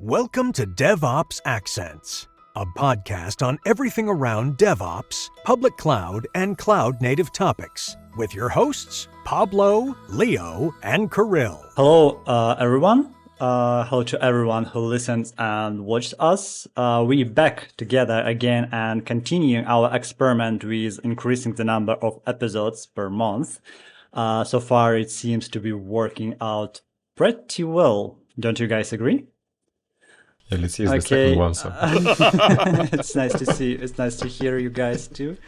Welcome to DevOps Accents, a podcast on everything around DevOps, public cloud, and cloud-native topics, with your hosts, Pablo, Leo, and Kirill. Hello, everyone. Hello to everyone who listens and watched us. We're back together again and continuing our experiment with increasing the number of episodes per month. So far, it seems to be working out pretty well. Don't you guys agree? Yeah, let's use the second one. So. It's nice to see. It's nice to hear you guys too.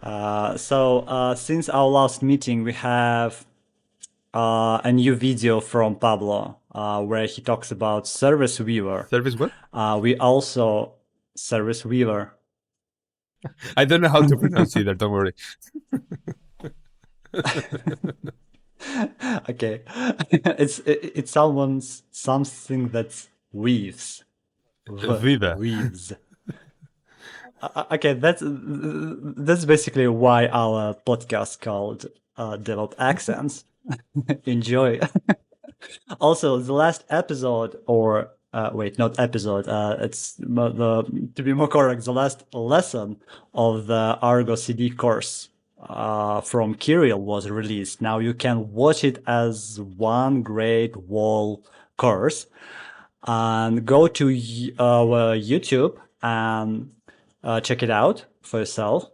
Since our last meeting, we have a new video from Pablo where he talks about Service Weaver. Service what? We also Service Weaver. I don't know how to pronounce either. Don't worry. Okay, it's something that's weaves. Weaver. Weaves. Okay, that's basically why our podcast called DevOps Accents. Enjoy. Also, the last episode, or not episode. To be more correct, the last lesson of the Argo CD course from Kirill was released. Now you can watch it as one great wall course, and go to our YouTube and check it out for yourself.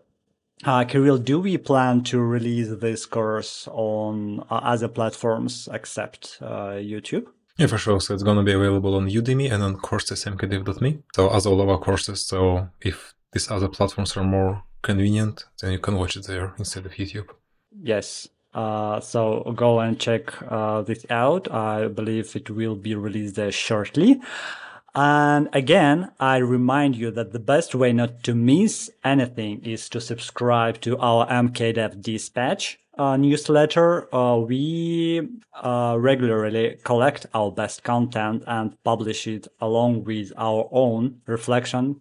Kirill, do we plan to release this course on other platforms except YouTube? Yeah, for sure. So it's going to be available on Udemy and on courses mkdev.me. So as all of our courses. So if these other platforms are more convenient, then you can watch it there instead of YouTube. Yes. So go and check this out. I believe it will be released there shortly. And again, I remind you that the best way not to miss anything is to subscribe to our MKDev Dispatch newsletter. We regularly collect our best content and publish it along with our own reflections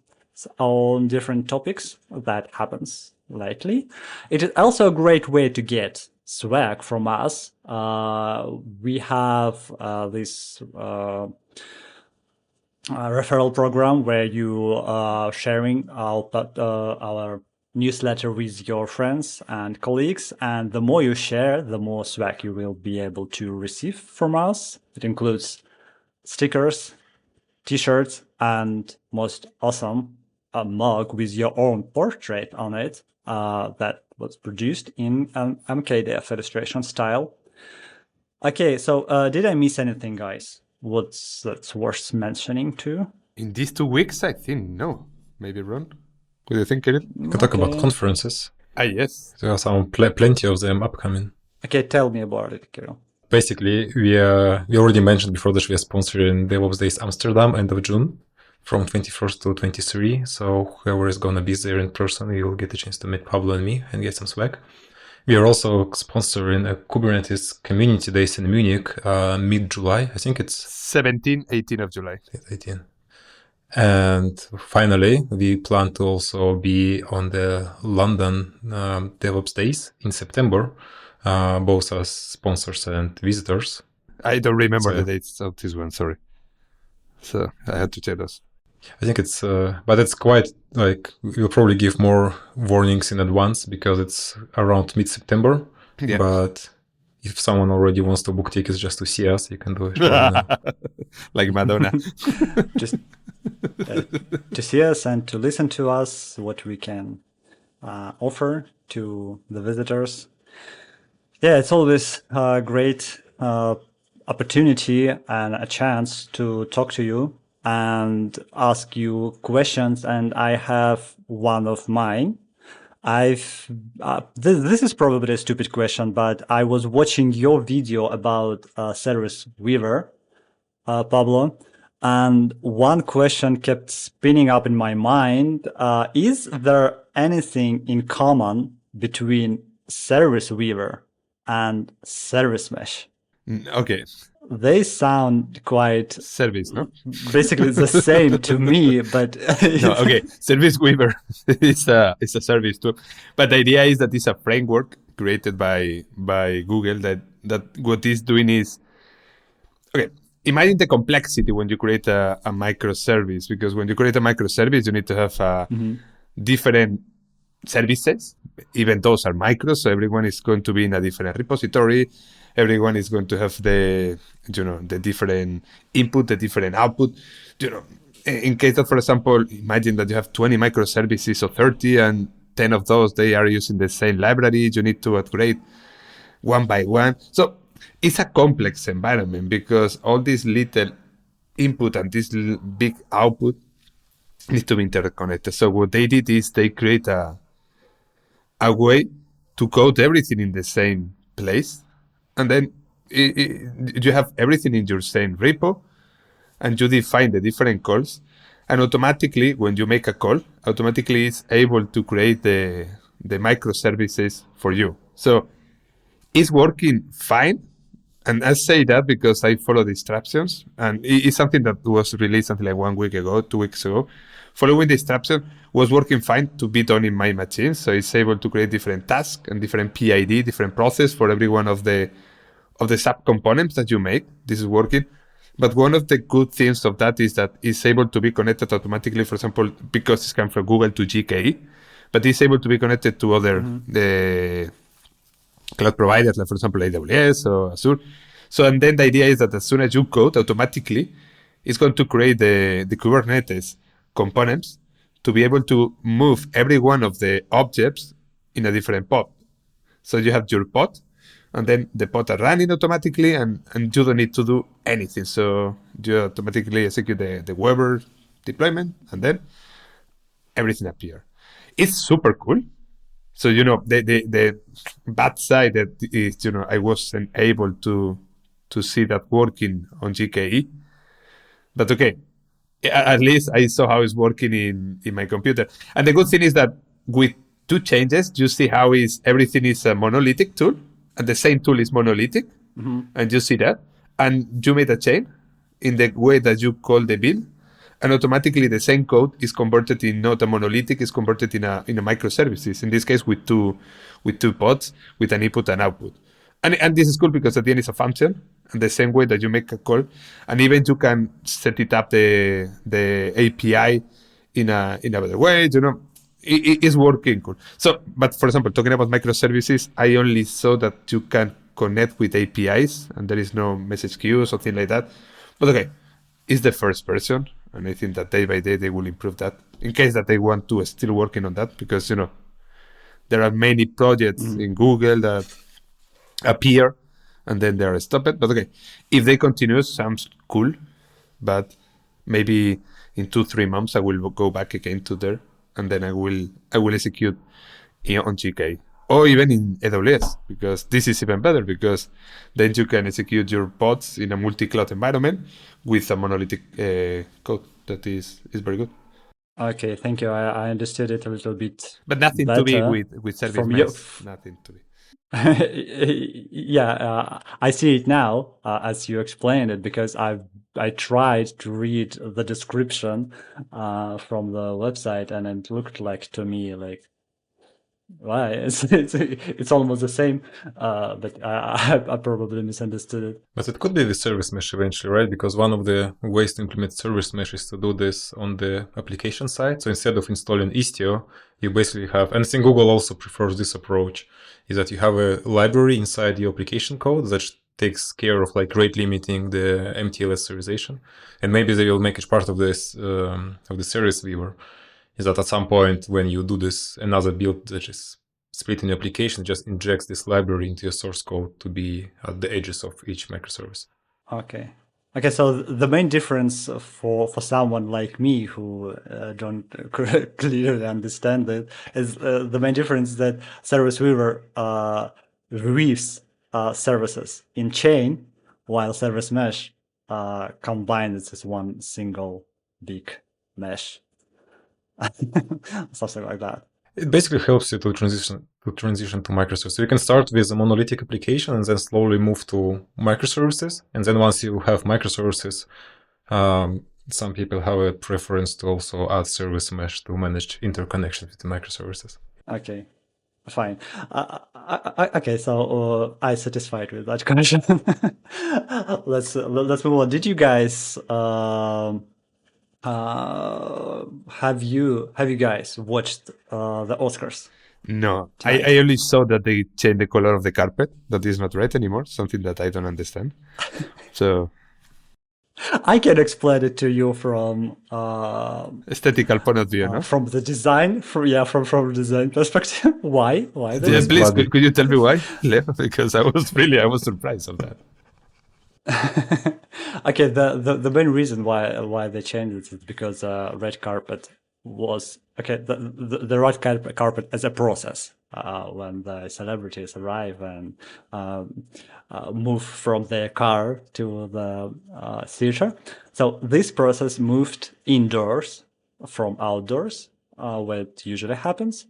on different topics that happens lately. It is also a great way to get swag from us. We have this referral program where you are sharing our newsletter with your friends and colleagues, and the more you share, the more swag you will be able to receive from us. It includes stickers, t-shirts, and most awesome a mug with your own portrait on it that was produced in MKDev illustration style. Okay, so did I miss anything, guys? That's worth mentioning too? In these 2 weeks, I think no. Maybe Ron? What do you think, Kirill? We can talk about conferences. Yes. There are plenty of them upcoming. Okay, tell me about it, Kirill. Basically, we already mentioned before that we are sponsoring DevOps Days Amsterdam end of June from 21st to 23. So whoever is going to be there in person, you will get a chance to meet Pablo and me and get some swag. We are also sponsoring a Kubernetes Community Days in Munich mid-July. I think it's 18 of July. 18. And finally, we plan to also be on the London DevOps Days in September, both as sponsors and visitors. I don't remember the dates of this one, sorry. So I had to tell us. I think it's, but it's quite like, we'll probably give more warnings in advance because it's around mid-September. Yeah. But if someone already wants to book tickets just to see us, you can do it. Like Madonna. Just to see us and to listen to us, what we can offer to the visitors. Yeah, it's always a great opportunity and a chance to talk to you and ask you questions. And I have one of mine. This is probably a stupid question, but I was watching your video about Service Weaver, Pablo, and one question kept spinning up in my mind. Is there anything in common between Service Weaver and Service Mesh? Okay. They sound quite service, no? Basically the same to me, but no, okay. Service Weaver is a service too, but the idea is that it's a framework created by Google that what it's doing is, okay. imagine the complexity when you create a microservice, because when you create a microservice, you need to have different services. Even those are micros, so everyone is going to be in a different repository. Everyone is going to have the different input, the different output. In case of, for example, imagine that you have 20 microservices or 30, and 10 of those, they are using the same library. You need to upgrade one by one. So it's a complex environment because all this little input and this big output need to be interconnected. So what they did is they create a way to code everything in the same place. And then you have everything in your same repo, and you define the different calls. And automatically, when you make a call, automatically it's able to create the microservices for you. So it's working fine. And I say that because I follow the instructions. And it's something that was released something like 1 week ago, 2 weeks ago. Following the instruction was working fine to be done in my machine. So it's able to create different tasks and different PID, different process for every one of the sub-components that you make. This is working. But one of the good things of that is that it's able to be connected automatically, for example, because it's come from Google to GKE, but it's able to be connected to other cloud providers, like for example, AWS or Azure. So, and then the idea is that as soon as you code, automatically, it's going to create the Kubernetes components to be able to move every one of the objects in a different pod. So you have your pod, and then the pod are running automatically, and you don't need to do anything. So you automatically execute the Weber deployment, and then everything appears. It's super cool. So, the bad side that is, I wasn't able to see that working on GKE. But okay, at least I saw how it's working in my computer. And the good thing is that with 2 changes, you see how everything is a monolithic tool, and the same tool is monolithic, and you see that. And you made a chain in the way that you call the build, and automatically the same code is converted in not a monolithic, is converted in a microservices. In this case, with two pods, with an input and output. And this is cool because at the end it's a function, and the same way that you make a call, and even you can set it up the API in a better way. It is working cool. So, but for example, talking about microservices, I only saw that you can connect with APIs, and there is no message queue or something like that. But okay, it's the first version, and I think that day by day they will improve that. In case that they want to still working on that, because there are many projects in Google that appear and then they are stopped. But okay, if they continue, sounds cool. But maybe in 2-3 months I will go back again to there, and then I will execute on GK or even in AWS, because this is even better, because then you can execute your pods in a multi-cloud environment with a monolithic code that is very good. Okay, thank you. I understood it a little bit, but nothing to be with service mesh. Nothing to be. Yeah, I see it now as you explained it, because I tried to read the description from the website, and it looked like to me like, why it's almost the same, but I probably misunderstood it. But it could be the service mesh eventually, right? Because one of the ways to implement service mesh is to do this on the application side. So instead of installing Istio, you basically have, and I think Google also prefers this approach, is that you have a library inside your application code that takes care of like rate limiting the MTLS serialization. And maybe they will make it part of this, of the service viewer. Is that at some point when you do this, another build that is split in your application just injects this library into your source code to be at the edges of each microservice. Okay, so the main difference for someone like me who don't clearly understand it is the main difference that Service Weaver weaves services in chain, while Service Mesh combines as one single big mesh. Something like that. It basically helps you to transition to microservices. So you can start with a monolithic application and then slowly move to microservices. And then once you have microservices, some people have a preference to also add service mesh to manage interconnection with the microservices. Okay. Fine. Okay, so I satisfied with that question. Let's move on. Did you guys have you guys watched the Oscars? No, Tonight? I only saw that they changed the color of the carpet. That is not red anymore. Something that I don't understand. So I can explain it to you from aesthetical point of view, no? from the design, from design perspective. Why? There Yeah, is please, bloody. could you tell me why, Leo? Because I was surprised of that. Okay, the main reason why they changed it is because red carpet was okay. The red carpet as a process when the celebrities arrive and move from their car to the theater. So this process moved indoors from outdoors, where it usually happens,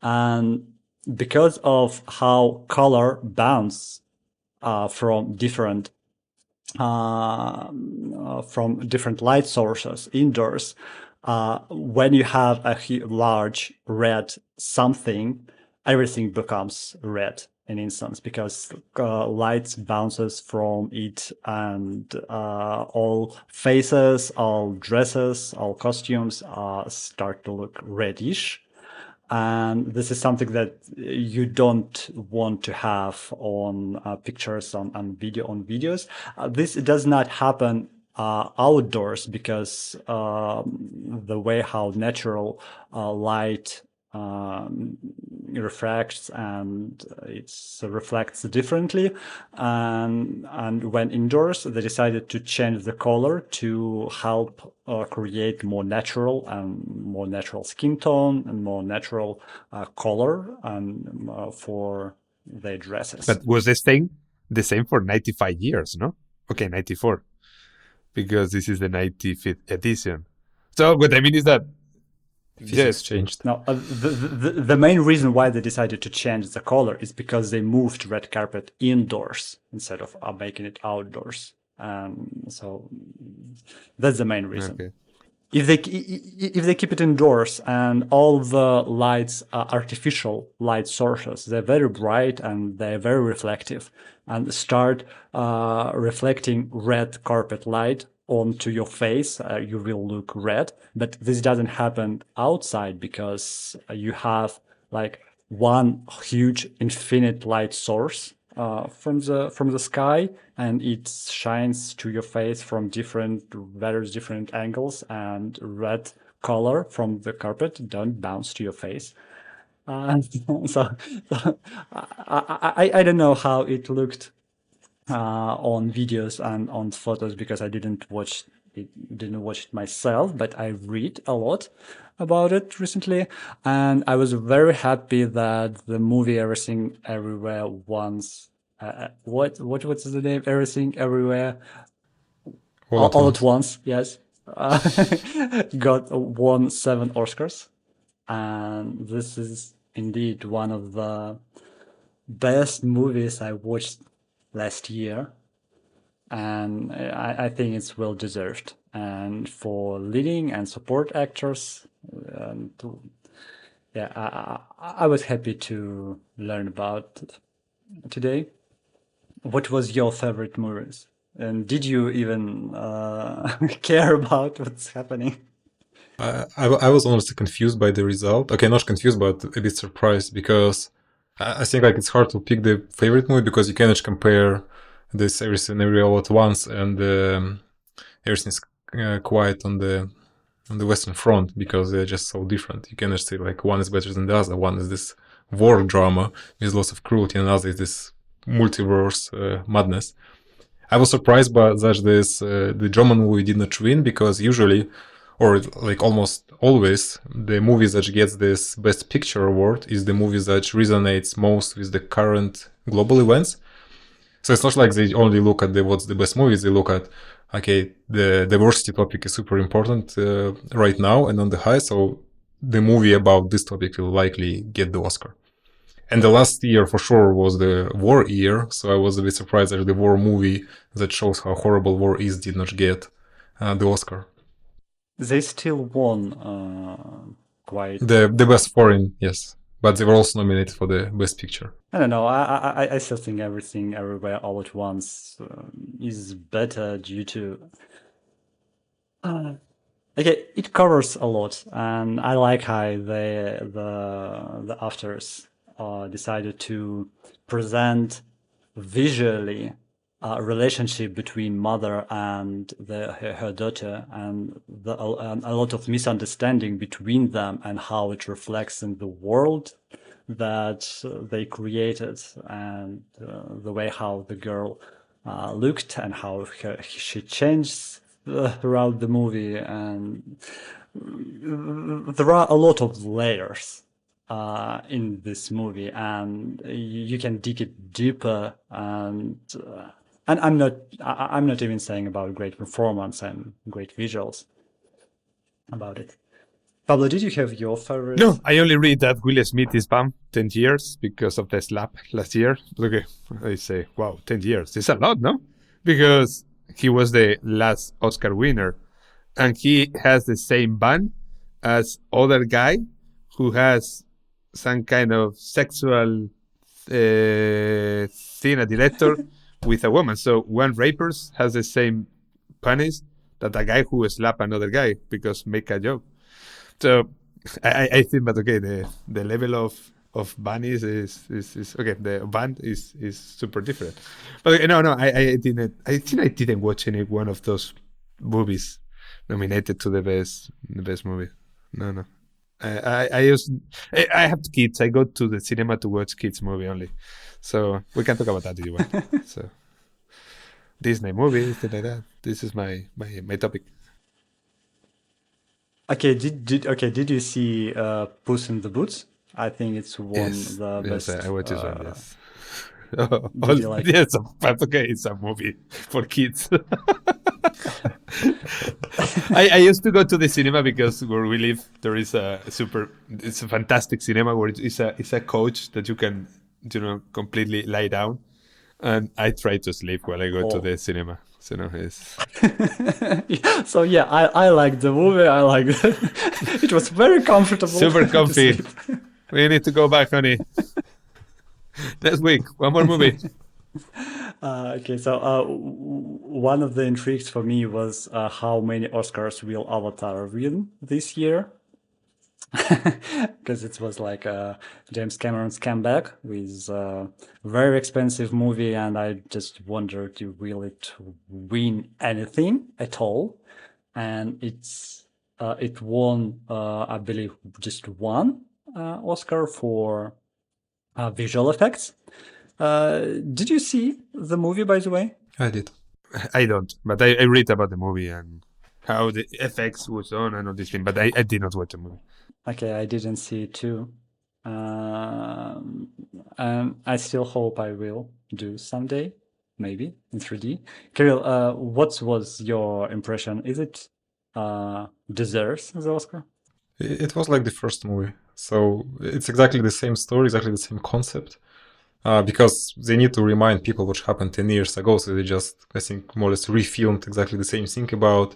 and because of how color bounce from different light sources indoors. When you have a large red something, everything becomes red in instance because light bounces from it, and all faces, all dresses, all costumes start to look reddish. And this is something that you don't want to have on pictures on videos. This does not happen outdoors because the way how natural light refracts and it reflects differently, and when indoors they decided to change the color to help create more natural skin tone and more natural color and for their dresses. But was this thing the same for 95 years, no? Okay, 94. Because this is the 95th edition. So what I mean is that Physics changed. Now, the main reason why they decided to change the color is because they moved red carpet indoors instead of making it outdoors. So that's the main reason. Okay. If they keep it indoors and all the lights are artificial light sources, they're very bright and they're very reflective, and start reflecting red carpet light onto your face, you will look red. But this doesn't happen outside because you have like one huge infinite light source from the sky, and it shines to your face from various different angles, and red color from the carpet don't bounce to your face. So I don't know how it looked on videos and on photos because I didn't watch it myself, but I read a lot about it recently, and I was very happy that the movie Everything Everywhere Once. What's the name? Everything Everywhere all at once. Yes, won 7 Oscars, and this is indeed one of the best movies I watched last year, and I think it's well deserved. And for leading and support actors, I was happy to learn about it today. What was your favorite movies? And did you even care about what's happening? I was honestly confused by the result. Okay, not confused, but a bit surprised because I think like it's hard to pick the favorite movie because you cannot compare this Everything Everywhere All at Once and Everything's Quiet on the Western Front because they're just so different. You cannot say like one is better than the other. One is this war drama with lots of cruelty, and another is this multiverse madness. I was surprised by that the German movie did not win because usually, or like almost always, the movie that gets this Best Picture award is the movie that resonates most with the current global events. So it's not like they only look at what's the best movies. They look at, okay, the diversity topic is super important right now and on the high. So the movie about this topic will likely get the Oscar. And the last year for sure was the war year. So I was a bit surprised that the war movie that shows how horrible war is did not get the Oscar. They still won quite The best foreign, yes, but they were also nominated for the Best Picture. I don't know. I still think Everything Everywhere All at Once is better due to. Okay, it covers a lot, and I like how the authors decided to present visually a relationship between mother and her daughter, and a lot of misunderstanding between them, and how it reflects in the world that they created, and the way how the girl looked, and how she changed throughout the movie. And there are a lot of layers in this movie, and you can dig it deeper. And I'm not even saying about great performance and great visuals about it. Pablo, did you have your favorite? No, I only read that Will Smith is banned 10 years because of the slap last year. Okay, I say, wow, 10 years. It's a lot, no? Because he was the last Oscar winner, and he has the same ban as other guy who has some kind of sexual thing, a director with a woman. So one rapers has the same punish that a guy who slap another guy because make a joke. So I think that okay, the level of bunnies is okay. The band is super different. But okay, no, I didn't. I think I didn't watch any one of those movies nominated to the best movie. No. I have kids. I go to the cinema to watch kids movie only. So we can talk about that if you want. So Disney movies, things like that. This is my topic. Okay, did you see Puss in the Boots? I think it's one of the best. Yes, I watched this one. Yes. Did you like it? Yes, but okay, it's a movie for kids. I used to go to the cinema because where we live there is it's a fantastic cinema where it's a couch that you can completely lie down, and I try to sleep while I go to the cinema. So it's so yeah, I liked the movie. I liked it. It was very comfortable. Super comfy. We need to go back, honey. Next week, one more movie. Okay, so one of the intrigues for me was how many Oscars will Avatar win this year? Because it was like James Cameron's comeback with a very expensive movie, and I just wondered, will it win anything at all? And it won, I believe, just one Oscar for visual effects. Did you see the movie, by the way? I did. I don't, but I read about the movie and how the effects was done and all this thing, but I did not watch the movie. Okay, I didn't see it too. And I still hope I will do someday, maybe in 3D. Kirill, what was your impression? Is it deserves the Oscar? It was like the first movie. So it's exactly the same story, exactly the same concept. Because they need to remind people what happened 10 years ago. So they just, I think, more or less refilmed exactly the same thing about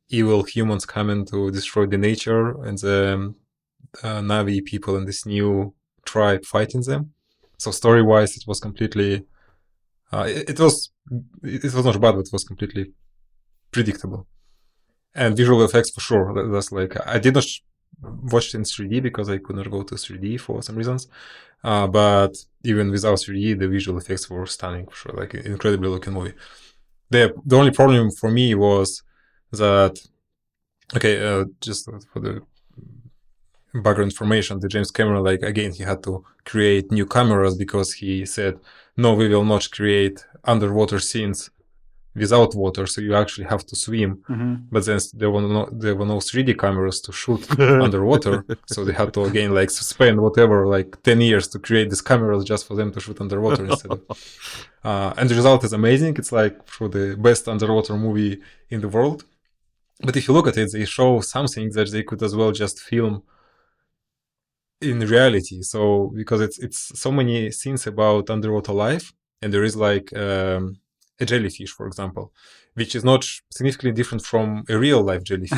evil humans coming to destroy the nature and the Navi people and this new tribe fighting them. So story-wise, it was completely, it was not bad, but it was completely predictable. And visual effects for sure. That's like, I did not watch it in 3D because I could not go to 3D for some reasons. But even without 3D, the visual effects were stunning for sure, like incredibly looking movie. The only problem for me was that, just for the background information, the James Cameron, like again, he had to create new cameras because he said, no, we will not create underwater scenes without water, so you actually have to swim. Mm-hmm. But then there were no 3D cameras to shoot underwater, so they had to again like spend whatever like 10 years to create these cameras just for them to shoot underwater instead of. And the result is amazing. It's like for the best underwater movie in the world. But if you look at it, they show something that they could as well just film in reality. So because it's so many scenes about underwater life, and there is like a jellyfish, for example, which is not significantly different from a real life jellyfish.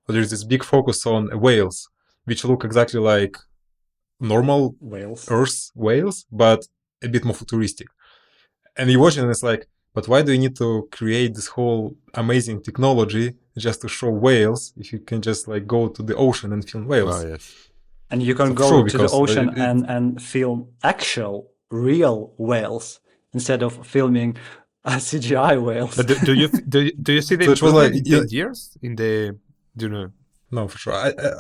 But there is this big focus on whales, which look exactly like normal Whales. Earth whales, but a bit more futuristic. And you watch it and it's like, but why do you need to create this whole amazing technology just to show whales if you can just like go to the ocean and film whales? Oh, yes. And you can So go sure, to the because ocean it- and film actual, real whales instead of filming CGI whales. But do you see the So it was improvement like, in 10 years in the, do you know? No, for sure.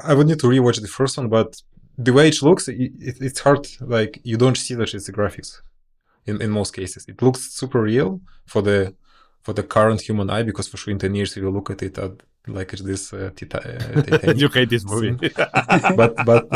I would need to rewatch the first one, but the way it looks, it's hard. Like you don't see that it's the graphics in most cases. It looks super real for the current human eye, because for sure in 10 years you will look at it like it's this Titanic You hate this movie. scene. but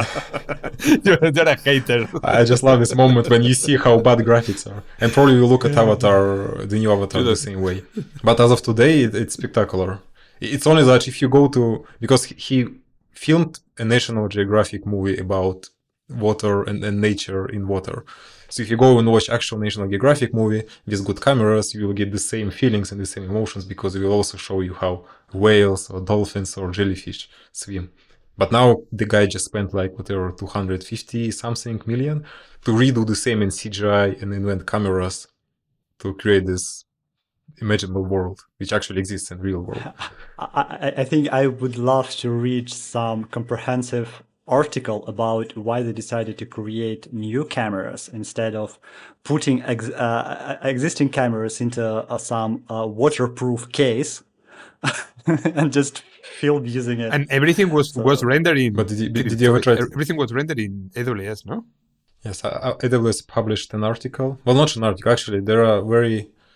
You're a hater. I just love this moment when you see how bad graphics are, and probably you look at Avatar, the new Avatar, the same way. But as of today, it's spectacular. It's only that if you go to, because he filmed a National Geographic movie about water and nature in water. So if you go and watch actual National Geographic movie with good cameras, you will get the same feelings and the same emotions, because it will also show you how whales or dolphins or jellyfish swim. But now the guy just spent like whatever 250 something million to redo the same in CGI and invent cameras to create this imaginable world, which actually exists in real world. I think I would love to read some comprehensive article about why they decided to create new cameras instead of putting existing cameras into some waterproof case and just film using it. And everything was rendered in. But did you ever try to... Everything was rendered in AWS, no? Yes, AWS published an article. Well, not an article, actually. There are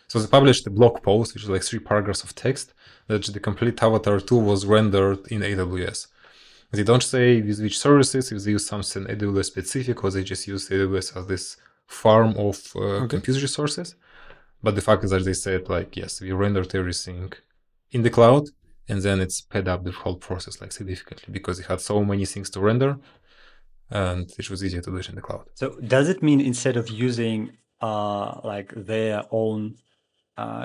So they published a blog post, which is like 3 paragraphs of text, that the complete Avatar 2 was rendered in AWS. They don't say with which services, if they use something AWS specific, or they just use AWS as this farm of compute resources. But the fact is that they said, like, yes, we rendered everything in the cloud, and then it sped up the whole process like significantly, because they had so many things to render, and it was easier to do it in the cloud. So does it mean instead of using like their own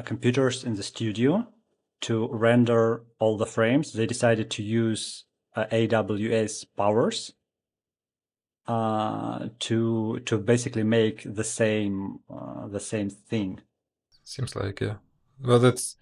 computers in the studio to render all the frames, they decided to use AWS powers to basically make the same thing? Seems like, yeah. Well, that's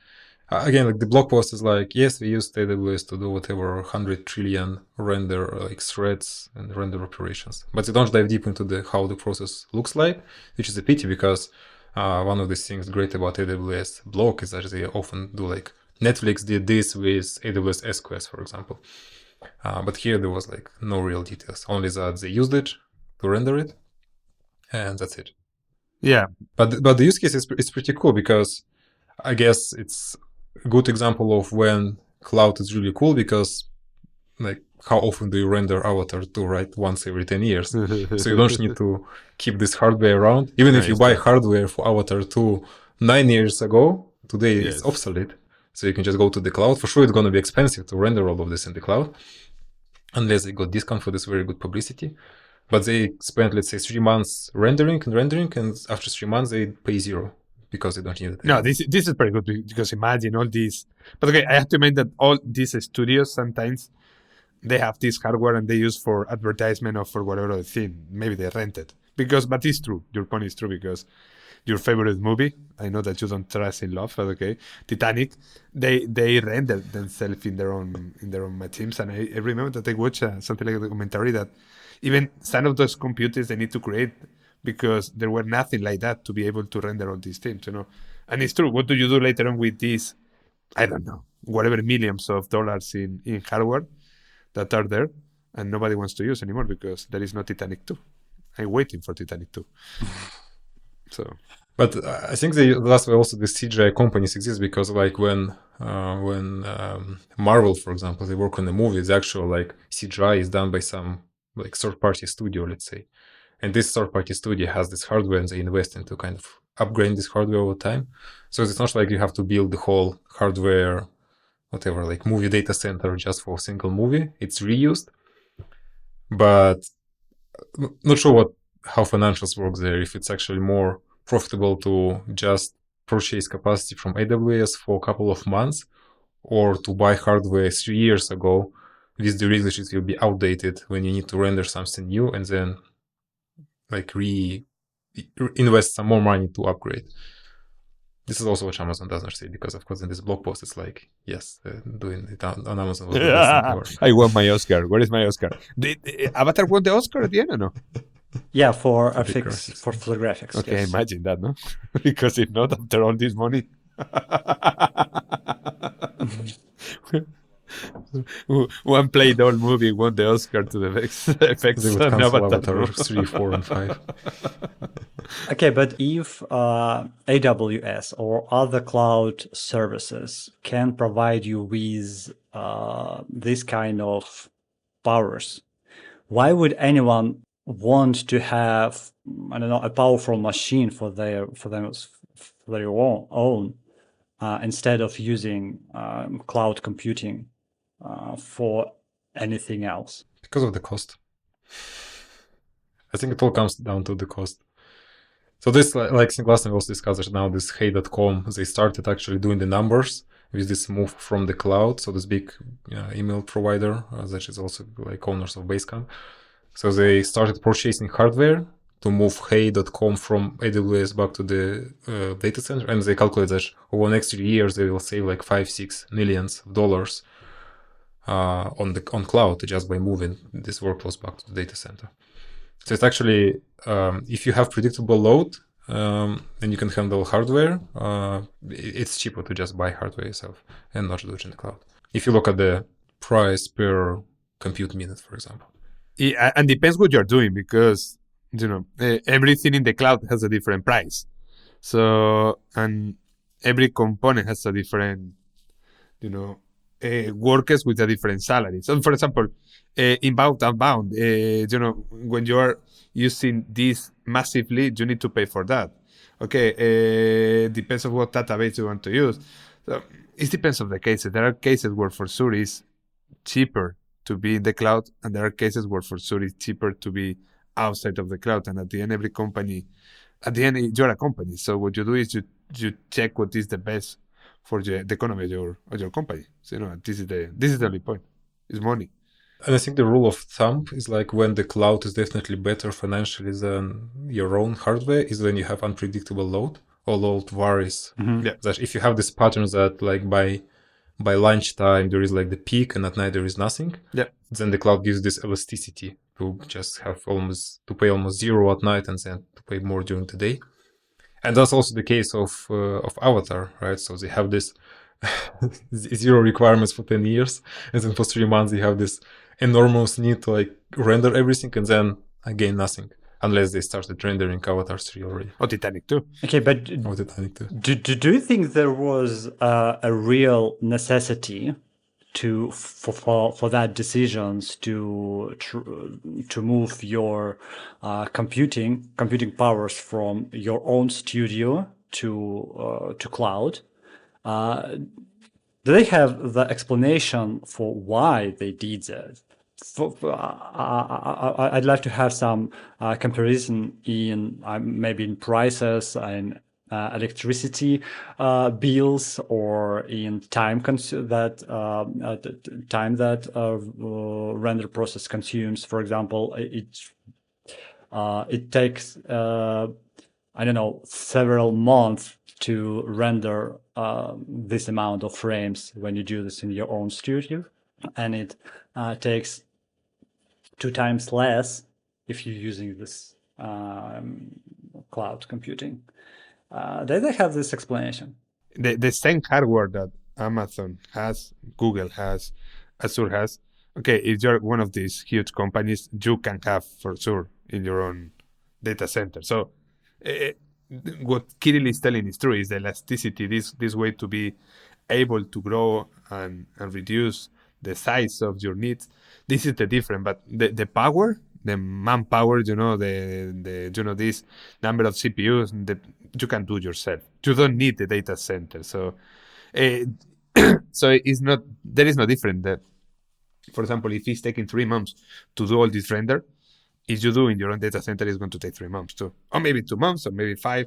again, like the blog post is like, yes, we used AWS to do whatever 100 trillion render like threads and render operations, but they don't dive deep into how the process looks like, which is a pity, because one of the things great about AWS blog is that they often do, like Netflix did this with AWS SQS, for example. But here there was like no real details, only that they used it to render it, and that's it. Yeah. But the use case is pretty cool, because I guess it's a good example of when cloud is really cool, because like how often do you render Avatar 2, right? Once every 10 years. So you don't need to keep this hardware around. Even if you buy hardware for Avatar 2 9 years ago, today it's obsolete. So you can just go to the cloud. For sure, it's going to be expensive to render all of this in the cloud, unless they got discount for this very good publicity. But they spent, let's say, 3 months rendering, and after 3 months they pay $0 because they don't need it. No, this is pretty good, because imagine all these. But okay, I have to admit that all these studios sometimes they have this hardware and they use for advertisement or for whatever thing. Maybe they rent it. But it's true. Your point is true, because your favorite movie, I know that you don't trust in love, but okay, Titanic, they render themselves in their own machines. And I remember that I watched something like a documentary that even some of those computers they need to create, because there were nothing like that to be able to render all these things, you know. And it's true. What do you do later on with these, I don't know, whatever millions of dollars in hardware that are there and nobody wants to use anymore, because there is no Titanic 2. I'm waiting for Titanic 2. So, but I think that's why also the CGI companies exist, because like when Marvel, for example, they work on a movie, the actual like CGI is done by some like third-party studio, let's say, and this third-party studio has this hardware and they invest into kind of upgrading this hardware over time. So it's not like you have to build the whole hardware, whatever, like movie data center just for a single movie. It's reused, but not sure how financials work there, if it's actually more profitable to just purchase capacity from AWS for a couple of months, or to buy hardware 3 years ago with the releases will be outdated when you need to render something new and then like invest some more money to upgrade. This is also what Amazon doesn't say, because of course in this blog post it's like, yes, doing it on Amazon was the best thing ever. I won my Oscar. Where is my Oscar? Did Avatar won the Oscar at the end or no? Yeah, for the graphics. Okay, yes. imagine that, no? Because if not, after all this money. One played all movie won the Oscar to the effects They would on cancel Avatar. Avatar 3, 4, and 5. Okay, but if AWS or other cloud services can provide you with this kind of powers, why would anyone want to have, I don't know, a powerful machine for their own instead of using cloud computing for anything else? Because of the cost. I think it all comes down to the cost. So this, like I think last time we also discussed it, now this hey.com, they started actually doing the numbers with this move from the cloud. So this big email provider, that is also like owners of Basecamp. So they started purchasing hardware to move hey.com from AWS back to the data center. And they calculate that over the next 3 years, they will save like $5-6 million on cloud just by moving these workloads back to the data center. So it's actually, if you have predictable load and you can handle hardware, it's cheaper to just buy hardware yourself and not do it in the cloud. If you look at the price per compute minute, for example. Yeah, and depends what you're doing, because everything in the cloud has a different price. So, and every component has a different, workers with a different salary. So, for example, inbound, outbound, when you are using this massively, you need to pay for that. Okay, depends on what database you want to use. So it depends on the cases. There are cases where for sure it's cheaper to be in the cloud, and there are cases where for sure it's cheaper to be outside of the cloud. And at the end, you're a company. So what you do is you check what is the best for the economy of your company. So this is the only point. It's money. And I think the rule of thumb is like when the cloud is definitely better financially than your own hardware is when you have unpredictable load or load varies. Mm-hmm. Yeah. That if you have this pattern that like by lunchtime there is like the peak and at night there is nothing, then the cloud gives this elasticity to just have to pay almost zero at night and then to pay more during the day. And that's also the case of Avatar, right? So they have this zero requirements for 10 years, and then for 3 months they have this enormous need to like render everything, and then again nothing, unless they started rendering Avatar 3 already. Or Titanic 2. Okay, but Titanic 2. Do you think there was a real necessity for that decisions to move your computing powers from your own studio to cloud? Do they have the explanation for why they did that? I'd like to have some comparison in maybe in prices and electricity bills, or in time that render process consumes. For example, it takes several months to render this amount of frames when you do this in your own studio, and it takes 2 times less if you're using this cloud computing. They have this explanation. The same hardware that Amazon has, Google has, Azure has. Okay, if you're one of these huge companies, you can have for sure in your own data center. So what Kirill is telling is true, is the elasticity, this way to be able to grow and reduce the size of your needs. This is the difference, but the power, the manpower, this number of CPUs, you can do yourself. You don't need the data center. So, so it's not, there is no difference that, for example, if it's taking 3 months to do all this render, if you do in your own data center, it's going to take 3 months too. Or maybe 2 months, or maybe 5.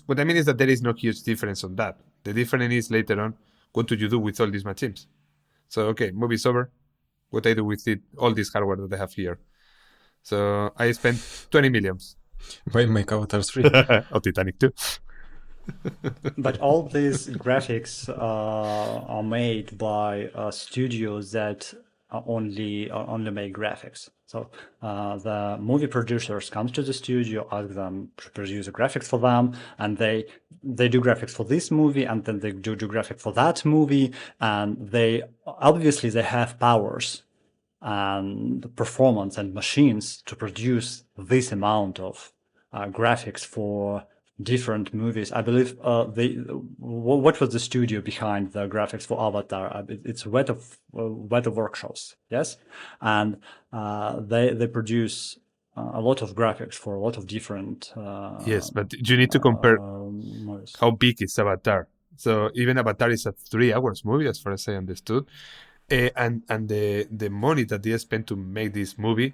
What I mean is that there is no huge difference on that. The difference is later on, what do you do with all these machines? So, okay, movie's over. what I do with it, all this hardware that I have here. So I spent 20 millions. Why make Avatar 3? Oh, Titanic too. But all these graphics are made by studios that only make graphics. So the movie producers come to the studio, ask them to produce the graphics for them, and they do graphics for this movie, and then they do graphics for that movie, and they obviously they have powers and performance and machines to produce this amount of graphics for different movies. I believe what was the studio behind the graphics for Avatar? It's Weta Workshops, yes, and they produce a lot of graphics for a lot of different. Yes, but you need to compare movies. how big is Avatar. So even Avatar is a 3 hours movie, as far as I understood. And the money that they spent to make this movie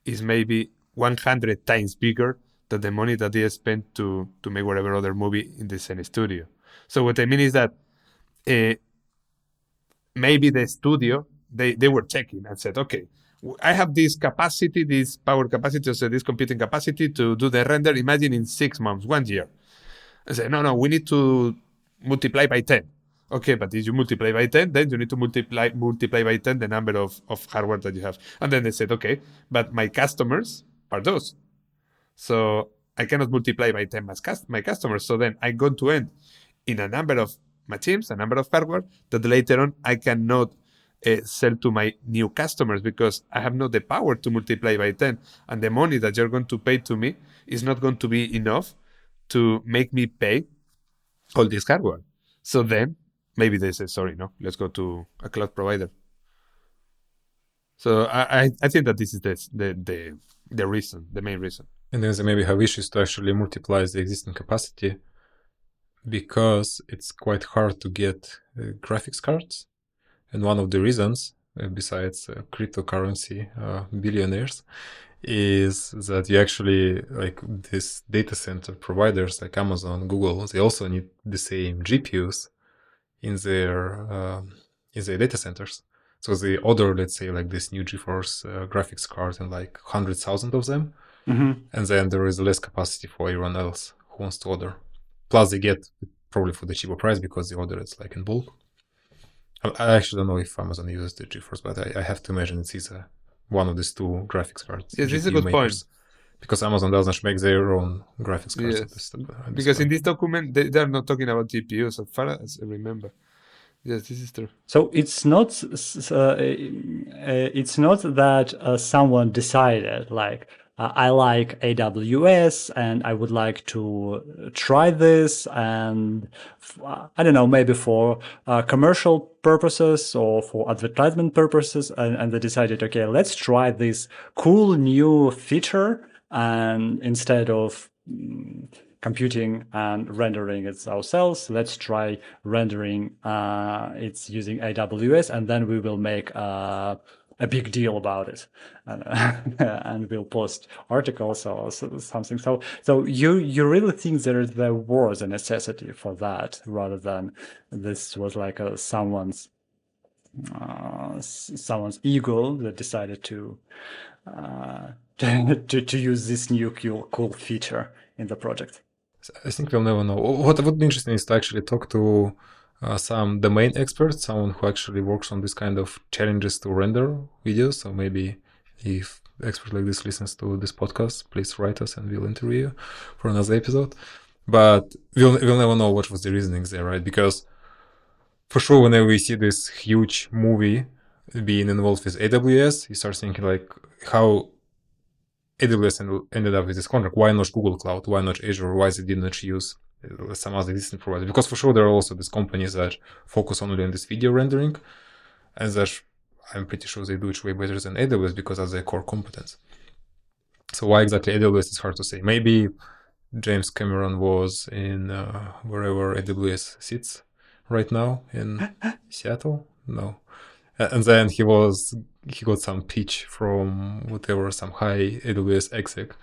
is maybe 100 times bigger than the money that they spent to make whatever other movie in the same studio. So what I mean is that maybe the studio, they were checking and said, okay, I have this capacity, this power capacity, so this computing capacity to do the render, imagine in 6 months, 1 year. I said, no, we need to multiply by 10. Okay, but if you multiply by 10, then you need to multiply by 10 the number of hardware that you have. And then they said, okay, but my customers are those. So I cannot multiply by 10 my customers. So then I'm going to end in a number of machines, a number of hardware that later on I cannot sell to my new customers because I have not the power to multiply by 10. And the money that you're going to pay to me is not going to be enough to make me pay all this hardware. So then maybe they say, sorry, no, let's go to a cloud provider. So I think that this is the reason, the main reason. And then they maybe have issues to actually multiply the existing capacity because it's quite hard to get graphics cards. And one of the reasons, besides cryptocurrency billionaires, is that you actually, like these data center providers like Amazon, Google, they also need the same GPUs in their data centers. So they order, let's say, like this new GeForce graphics card and like 100,000 of them. Mm-hmm. And then there is less capacity for everyone else who wants to order. Plus they get probably for the cheaper price because they order it like in bulk. I actually don't know if Amazon uses the GeForce, but I have to imagine it's either one of these two graphics cards. Yes, this is a good point. Because Amazon doesn't make their own graphics cards. Yes. Because in this document, they are not talking about GPUs, as far as I remember. Yes, this is true. So it's not that someone decided like I like AWS and I would like to try this, and I don't know, maybe for commercial purposes or for advertisement purposes, and they decided, okay, let's try this cool new feature, and instead of computing and rendering it ourselves, let's try rendering it's using AWS, and then we will make a big deal about it, and we'll post articles or something. So you really think there was a necessity for that, rather than this was like someone's ego that decided to use this new cool feature in the project. I think we'll never know. What would be interesting is to actually talk to some domain experts, someone who actually works on this kind of challenges to render videos. So maybe if an expert like this listens to this podcast, please write us and we'll interview you for another episode. But we'll never know what was the reasoning there, right? Because for sure, whenever we see this huge movie being involved with AWS, you start thinking like how AWS ended up with this contract. Why not Google Cloud? Why not Azure? Why they did not use some other existing provider? Because for sure there are also these companies that focus only on this video rendering, and that I'm pretty sure they do it way better than AWS because of their core competence. So why exactly AWS is hard to say. Maybe James Cameron was in wherever AWS sits right now in Seattle. No. And then he got some pitch from some high AWS exec.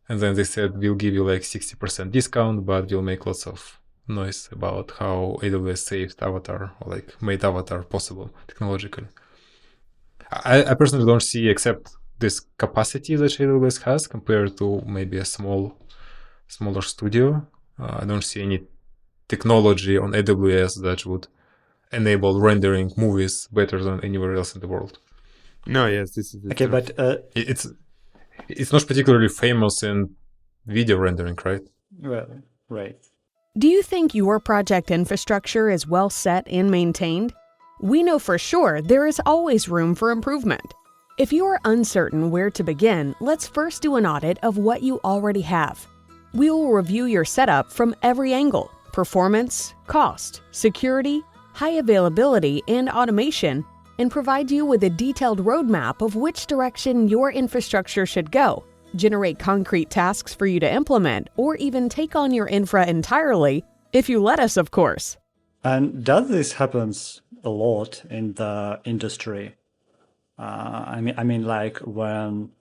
And then they said, we'll give you like 60% discount, but we'll make lots of noise about how AWS saved Avatar or like made Avatar possible technologically. I personally don't see, except this capacity that AWS has compared to maybe a smaller studio. I don't see any technology on AWS that would enable rendering movies better than anywhere else in the world. No, yes, this is the Okay, truth. but It's not particularly famous in video rendering, right? well, right. Do you think your project infrastructure is well set and maintained? We know for sure there is always room for improvement. If you are uncertain where to begin, let's first do an audit of what you already have. We will review your setup from every angle: performance, cost, security, high availability, and automation, and provide you with a detailed roadmap of which direction your infrastructure should go, generate concrete tasks for you to implement, or even take on your infra entirely, if you let us, of course. And does this happens a lot in the industry? I mean, like when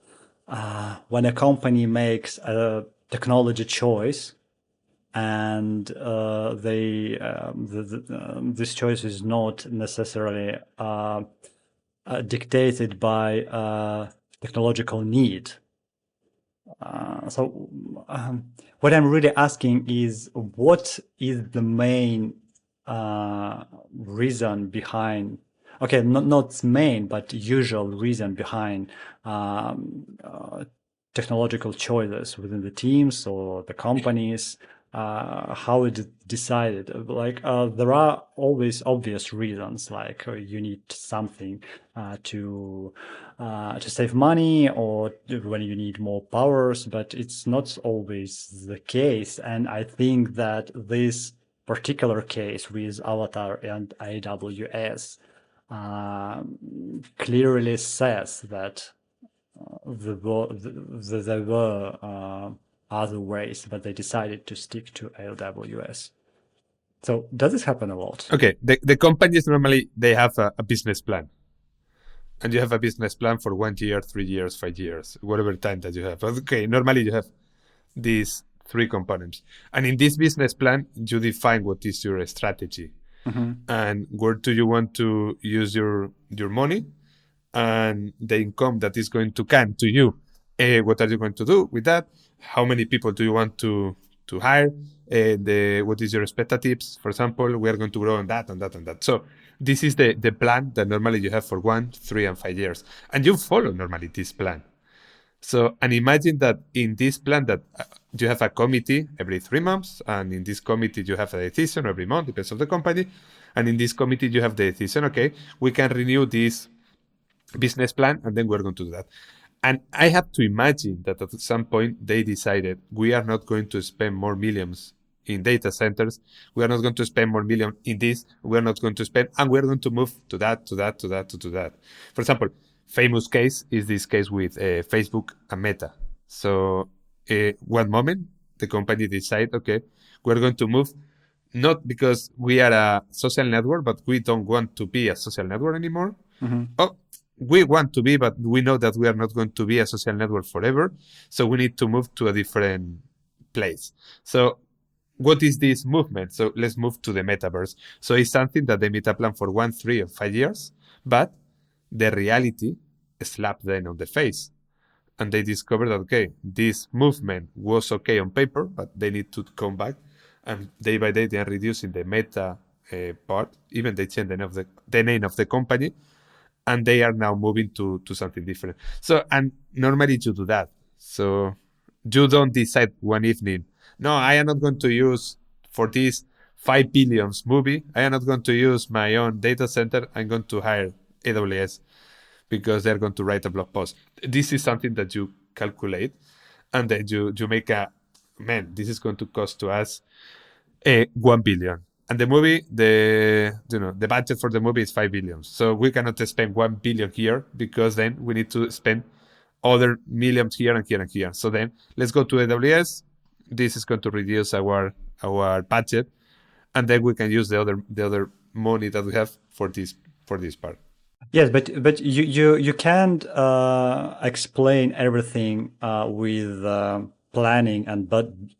a company makes a technology choice, and this choice is not necessarily dictated by technological need. So what I'm really asking is, what is the main reason behind, okay, not main, but usual reason behind technological choices within the teams or the companies, how it is decided. Like there are always obvious reasons, like you need something to save money, or when you need more powers, but it's not always the case. And I think that this particular case with Avatar and AWS clearly says that there were other ways, but they decided to stick to AWS. So does this happen a lot? Okay, the companies normally, they have a business plan. And you have a business plan for 1 year, 3 years, 5 years, whatever time that you have. Okay, normally you have these 3 components. And in this business plan, you define what is your strategy. And where do you want to use your money and the income that is going to come to you. What are you going to do with that? How many people do you want to hire? What is your expectations? For example, we are going to grow on that, on that, on that. So this is the plan that normally you have for 1, 3, and 5 years. And you follow normally this plan. So, and imagine that in this plan that you have a committee every 3 months, and in this committee you have a decision every month, depends on the company. And in this committee you have the decision, okay, we can renew this business plan, and then we're going to do that. And I have to imagine that at some point they decided we are not going to spend more millions in data centers. We are not going to spend more millions in this. We are not going to spend, and we're going to move to that, to that, to that, to that. For example, famous case is this case with Facebook and Meta. So one moment, the company decide, okay, we're going to move, not because we are a social network, but we don't want to be a social network anymore. Mm-hmm. Oh, we want to be, but we know that we are not going to be a social network forever. So we need to move to a different place. So what is this movement? So let's move to the metaverse. So it's something that they made a plan for 1, 3, or 5 years, but the reality slapped them on the face. And they discovered that, okay, this movement was okay on paper, but they need to come back. And day by day, they are reducing the meta part. Even they change the name of the company. And they are now moving to something different. So, and normally you do that. So you don't decide one evening, no, I am not going to use for this 5 billion movie, I am not going to use my own data center. I'm going to hire AWS because they're going to write a blog post. This is something that you calculate, and then you make this is going to cost to us 1 billion. And the movie, the budget for the movie is 5 billion. So we cannot spend 1 billion here, because then we need to spend other millions here and here and here. So then let's go to AWS. This is going to reduce our budget, and then we can use the other money that we have for this part. Yes, but you can't explain everything with planning and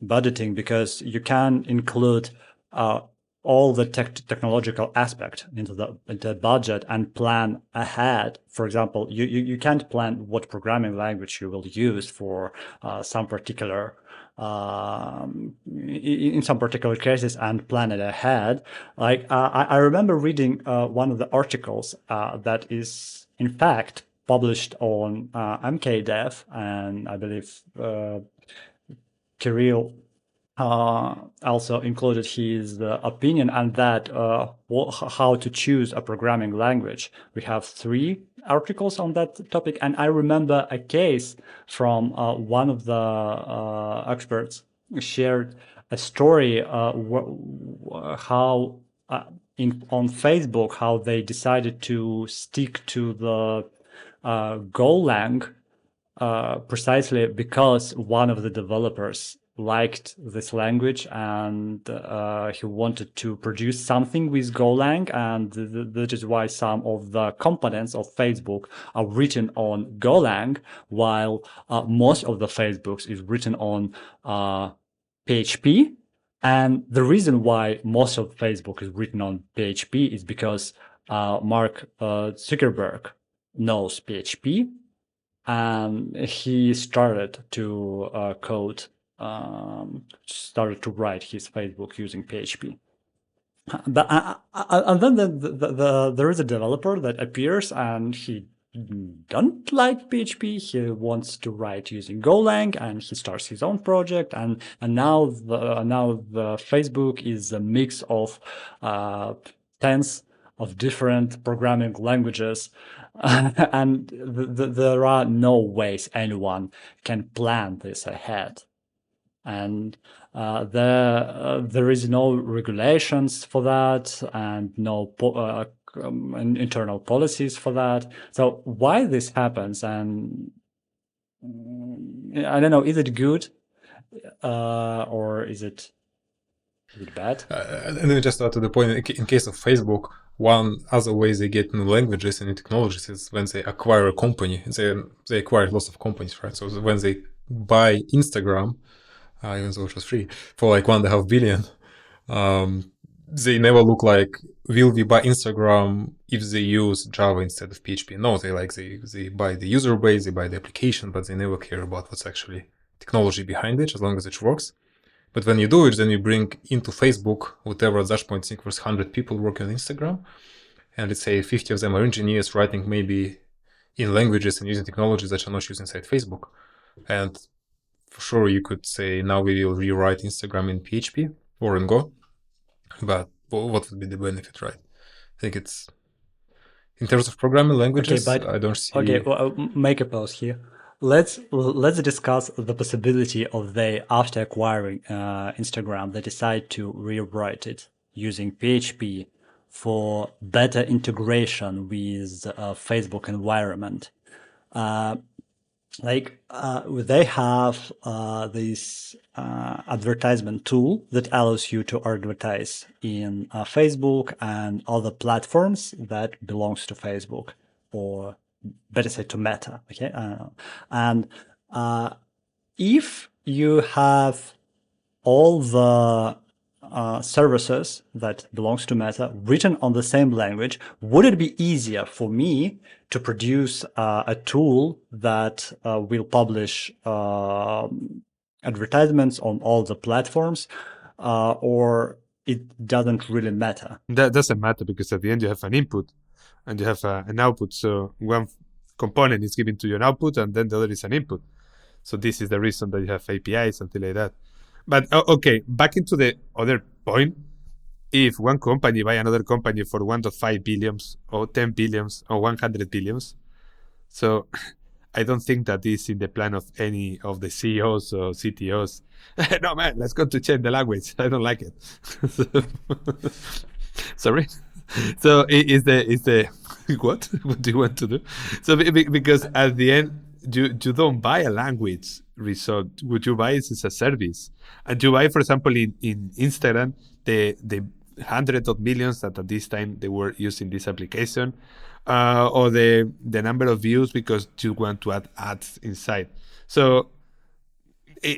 budgeting, because you can include all the technological aspect into the budget and plan ahead. For example, you can't plan what programming language you will use for some particular in some particular cases and plan it ahead. Like I remember reading one of the articles that is in fact published on MKDev, and I believe Kirill also included his opinion on that, how to choose a programming language. We have 3 articles on that topic, and I remember a case from one of the experts shared a story how on Facebook how they decided to stick to the Golang precisely because one of the developers liked this language and he wanted to produce something with Golang, and that is why some of the components of Facebook are written on Golang, while most of the Facebooks is written on PHP. And the reason why most of Facebook is written on PHP is because Mark Zuckerberg knows PHP, and he started to started to write his Facebook using PHP. But and then there is a developer that appears and he don't like PHP. He wants to write using Golang, and he starts his own project. And now the Facebook is a mix of tens of different programming languages, and there are no ways anyone can plan this ahead. And there is no regulations for that, and no internal policies for that. So why this happens, and I don't know, is it good or is it bad? And then just to the point, in case of Facebook, one other way they get new languages and new technologies is when they acquire a company. They acquire lots of companies, right? So when they buy Instagram, even though it was free, for like $1.5 billion, they never look like, will we buy Instagram if they use Java instead of PHP? No, they buy the user base, they buy the application, but they never care about what's actually technology behind it, as long as it works. But when you do it, then you bring into Facebook whatever at that point, I think was 100 people working on Instagram, and let's say 50 of them are engineers writing maybe in languages and using technologies that are not used inside Facebook. And for sure, you could say now we will rewrite Instagram in PHP or in Go, but what would be the benefit, right? I think it's, in terms of programming languages, okay, but, I don't see. Okay, well, make a pause here. Let's discuss the possibility of they, after acquiring Instagram, they decide to rewrite it using PHP for better integration with Facebook environment. They have this advertisement tool that allows you to advertise in Facebook and other platforms that belongs to Facebook, or better say to Meta. Okay, and if you have all the services that belongs to Meta written on the same language, would it be easier for me to produce a tool that will publish advertisements on all the platforms, or it doesn't really matter? That doesn't matter, because at the end you have an input and you have an output. So one component is given to you an output, and then the other is an input. So this is the reason that you have APIs, something like that. But okay, back into the other point. If one company buy another company for 1.5 billions or 10 billions or 100 billions, so I don't think that is in the plan of any of the CEOs or CTOs. No, man, let's go to change the language. I don't like it. Sorry. So is the what? What do you want to do? So because at the end, you don't buy a language result. What you buy is a service. And you buy, for example, in Instagram, the hundreds of millions that at this time they were using this application, or the number of views because you want to add ads inside. So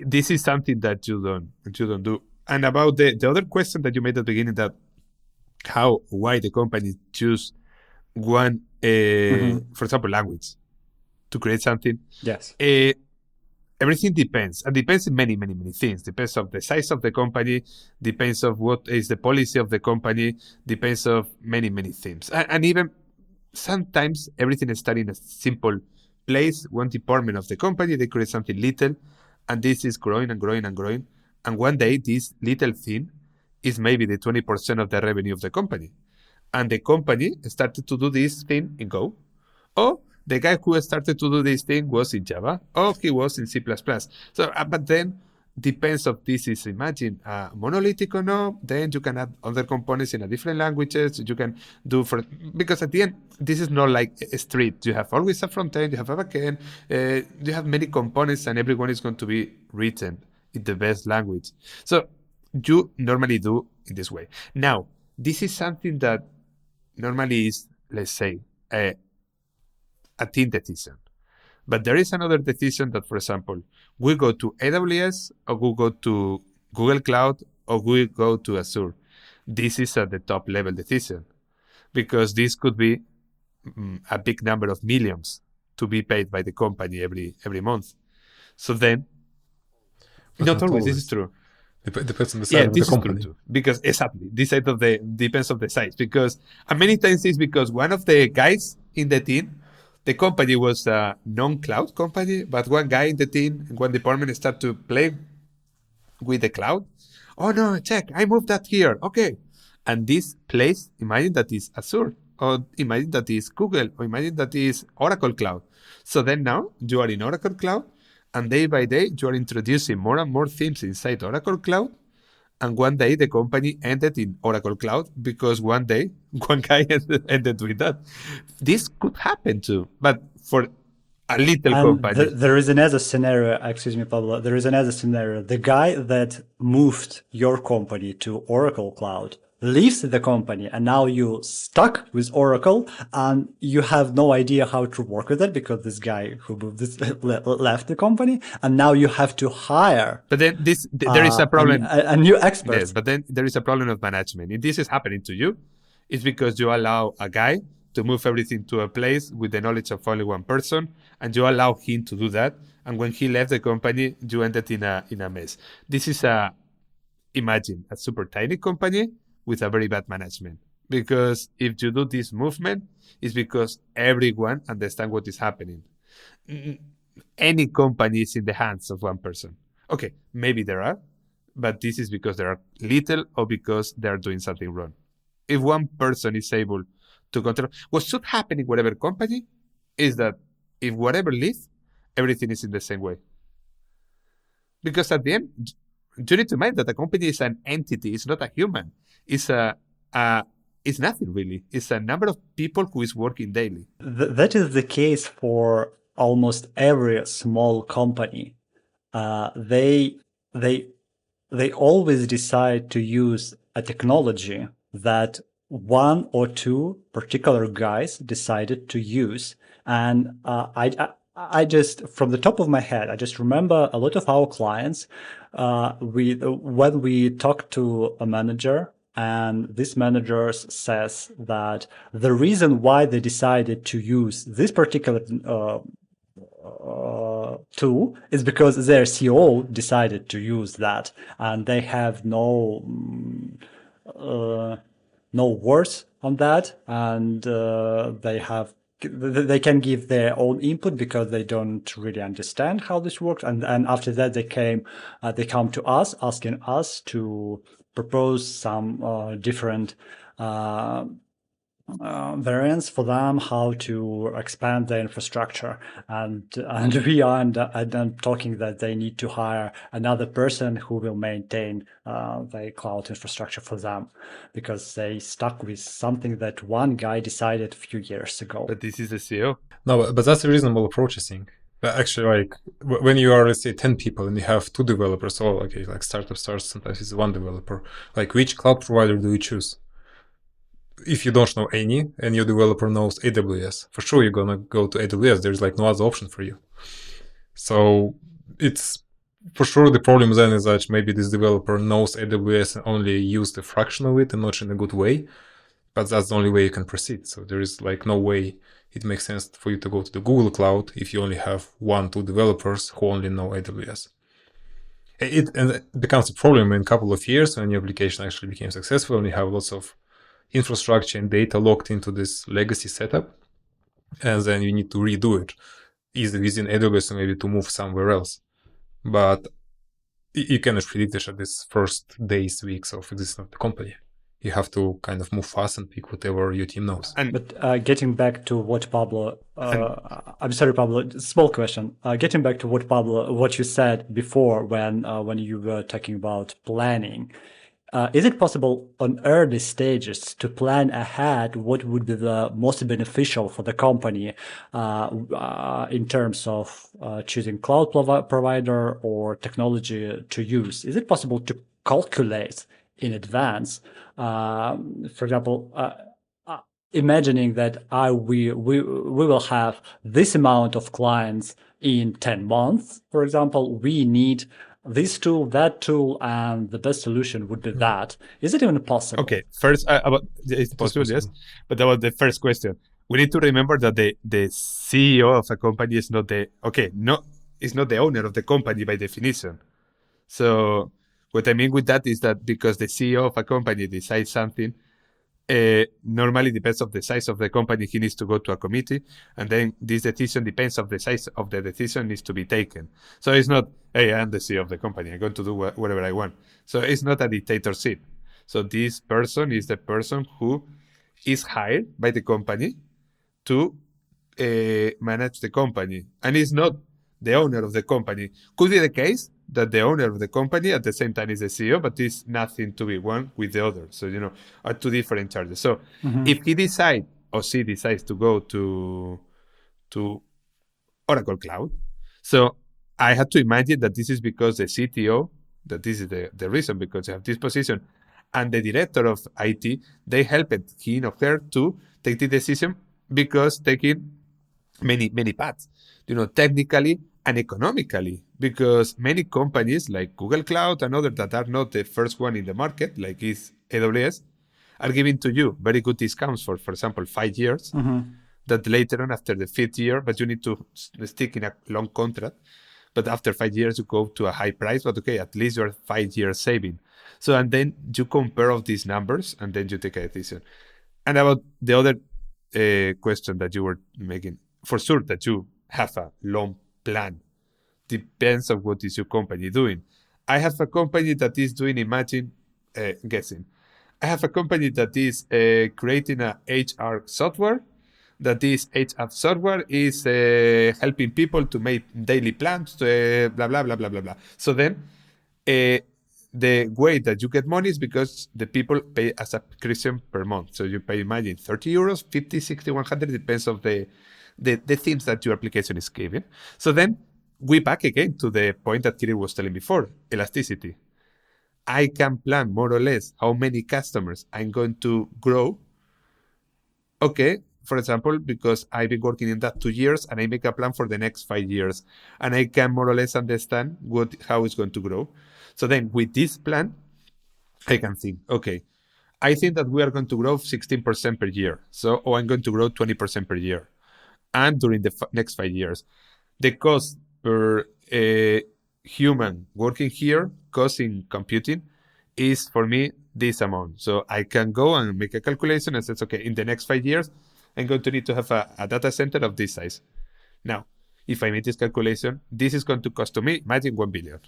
this is something that you don't do. And about the other question that you made at the beginning, that why the company choose one, for example, language to create something. Yes. Everything depends, and depends in many, many, many things. Depends on the size of the company, depends on what is the policy of the company, depends of many, many things. And even sometimes everything is starting in a simple place, one department of the company, they create something little, and this is growing and growing and growing. And one day, this little thing is maybe the 20% of the revenue of the company. And the company started to do this thing in Go. Or the guy who started to do this thing was in Java, or he was in C++. So, but then depends if this is, imagine, monolithic or no. Then you can add other components in a different languages. You can do because at the end, this is not like a street. You have always a front end, you have a back end, you have many components, and everyone is going to be written in the best language. So you normally do in this way. Now, this is something that normally is, let's say, a team decision. But there is another decision that, for example, we go to AWS or we go to Google Cloud or we go to Azure. This is at the top level decision because this could be a big number of millions to be paid by the company every month. So then, not always, this is true. Depends on the size of the company. Too, because exactly, this side of depends on the size. Because and many times it's because one of the guys in the team, the company was a non-cloud company, but one guy in the team, in one department, started to play with the cloud. Oh no, check, I moved that here. Okay. And this place, imagine that is Azure, or imagine that is Google, or imagine that is Oracle Cloud. So then now you are in Oracle Cloud, and day by day, you are introducing more and more themes inside Oracle Cloud. And one day, the company ended in Oracle Cloud because one day, one guy ended with that. This could happen too, but for a little company. There is another scenario, excuse me, Pablo. There is another scenario. The guy that moved your company to Oracle Cloud leaves the company, and now you're stuck with Oracle, and you have no idea how to work with it because this guy who moved this left the company, and now you have to hire. But then there is a problem. A new expert. Yes, but then there is a problem of management. If this is happening to you, it's because you allow a guy to move everything to a place with the knowledge of only one person, and you allow him to do that. And when he left the company, you ended in a mess. This is imagine a super tiny company with a very bad management. Because if you do this movement, it's because everyone understands what is happening. Any company is in the hands of one person. Okay, maybe there are, but this is because there are little or because they are doing something wrong. If one person is able to control, what should happen in whatever company is that if whatever leaves, everything is in the same way. Because at the end, you need to mind that a company is an entity, it's not a human. It's it's nothing really. It's a number of people who is working daily. That is the case for almost every small company. They always decide to use a technology that one or two particular guys decided to use. And I just, from the top of my head, I just remember a lot of our clients, when we talk to a manager, and this manager says that the reason why they decided to use this particular tool is because their CEO decided to use that, and they have no words on that, and they can give their own input because they don't really understand how this works. And after that, they come to us asking us to propose some different variants for them, how to expand their infrastructure. And we are talking that they need to hire another person who will maintain the cloud infrastructure for them because they stuck with something that one guy decided a few years ago. But this is the CEO. No, but that's a reasonable approach, I think. But actually, like when you are, let's say, 10 people and you have 2 developers, or okay, like startup starts, sometimes it's 1 developer. Like, which cloud provider do you choose? If you don't know any and your developer knows AWS, for sure you're gonna go to AWS. There's like no other option for you. So it's for sure the problem then is that maybe this developer knows AWS and only used a fraction of it and not in a good way. but that's the only way you can proceed. So there is like no way it makes sense for you to go to the Google Cloud if you only have 1-2 developers who only know AWS. And it becomes a problem in a couple of years when your application actually became successful and you have lots of infrastructure and data locked into this legacy setup, and then you need to redo it, either within AWS or maybe to move somewhere else. But you cannot predict this at this first days, weeks of existence of the company. You have to kind of move fast and pick whatever your team knows. But getting back to what Pablo, I'm sorry, Pablo, small question. Getting back to what you said before when you were talking about planning, is it possible on early stages to plan ahead what would be the most beneficial for the company in terms of choosing cloud provider or technology to use? Is it possible to calculate in advance? For example, imagining that we will have this amount of clients in 10 months, for example, we need this tool, that tool, and the best solution would be that. Is it even possible? Okay, first, about it's possible, yes. But about the first question, we need to remember that the CEO of a company is not is not the owner of the company by definition. So what I mean with that is that because the CEO of a company decides something, normally depends on the size of the company, he needs to go to a committee, and then this decision depends on the size of the decision needs to be taken. So it's not, hey, I'm the CEO of the company, I'm going to do whatever I want. So it's not a dictatorship. So this person is the person who is hired by the company to manage the company, and is not the owner of the company. Could be the case that the owner of the company at the same time is the CEO, but it's nothing to be one with the other. So, are two different charges. So if he decides or she decides to go to Oracle Cloud, so I had to imagine that this is because the CTO, that this is the reason, because they have this position, and the director of IT, they helped him or her to take the decision because taking many paths, technically and economically, because many companies like Google Cloud and others that are not the first one in the market, like is AWS, are giving to you very good discounts for example, 5 years, that later on after the 5th year, but you need to stick in a long contract. But after 5 years, you go to a high price, but okay, at least you're 5 years saving. So, and then you compare all these numbers and then you take a decision. And about the other question that you were making, for sure that you have a long plan. Depends on what is your company doing. I have a company that is doing, imagine, guessing. I have a company that is creating a HR software. That this HR software is helping people to make daily plans, blah, blah, blah, blah, blah, blah. So then the way that you get money is because the people pay a subscription per month. So you pay, imagine, 30 euros, 50, 60, 100, depends on the themes that your application is giving. So then we back again to the point that Kirill was telling before, elasticity. I can plan more or less how many customers I'm going to grow. Okay, for example, because I've been working in that 2 years and I make a plan for the next 5 years and I can more or less understand how it's going to grow. So then with this plan, I can think, okay, I think that we are going to grow 16% per year. Or I'm going to grow 20% per year. And during the next 5 years, the cost per human working here, cost in computing, is for me this amount. So I can go and make a calculation and says, okay, in the next 5 years, I'm going to need to have a data center of this size. Now, if I make this calculation, this is going to cost to me, imagine 1 billion.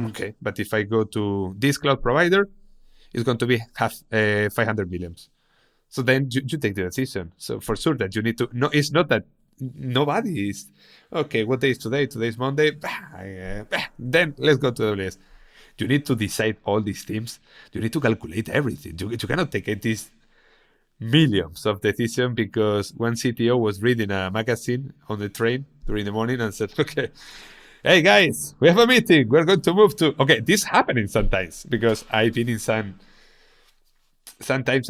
Okay, but if I go to this cloud provider, it's going to be 500 million. So then you take the decision. So for sure that you need to, no, it's not that nobody is, okay, what day is today? Today is Monday. Then let's go to AWS. You need to decide all these themes. You need to calculate everything. You cannot take these millions of decisions because one CTO was reading a magazine on the train during the morning and said, okay, hey guys, we have a meeting. We're going to move to, okay, this happening sometimes because I've been in sometimes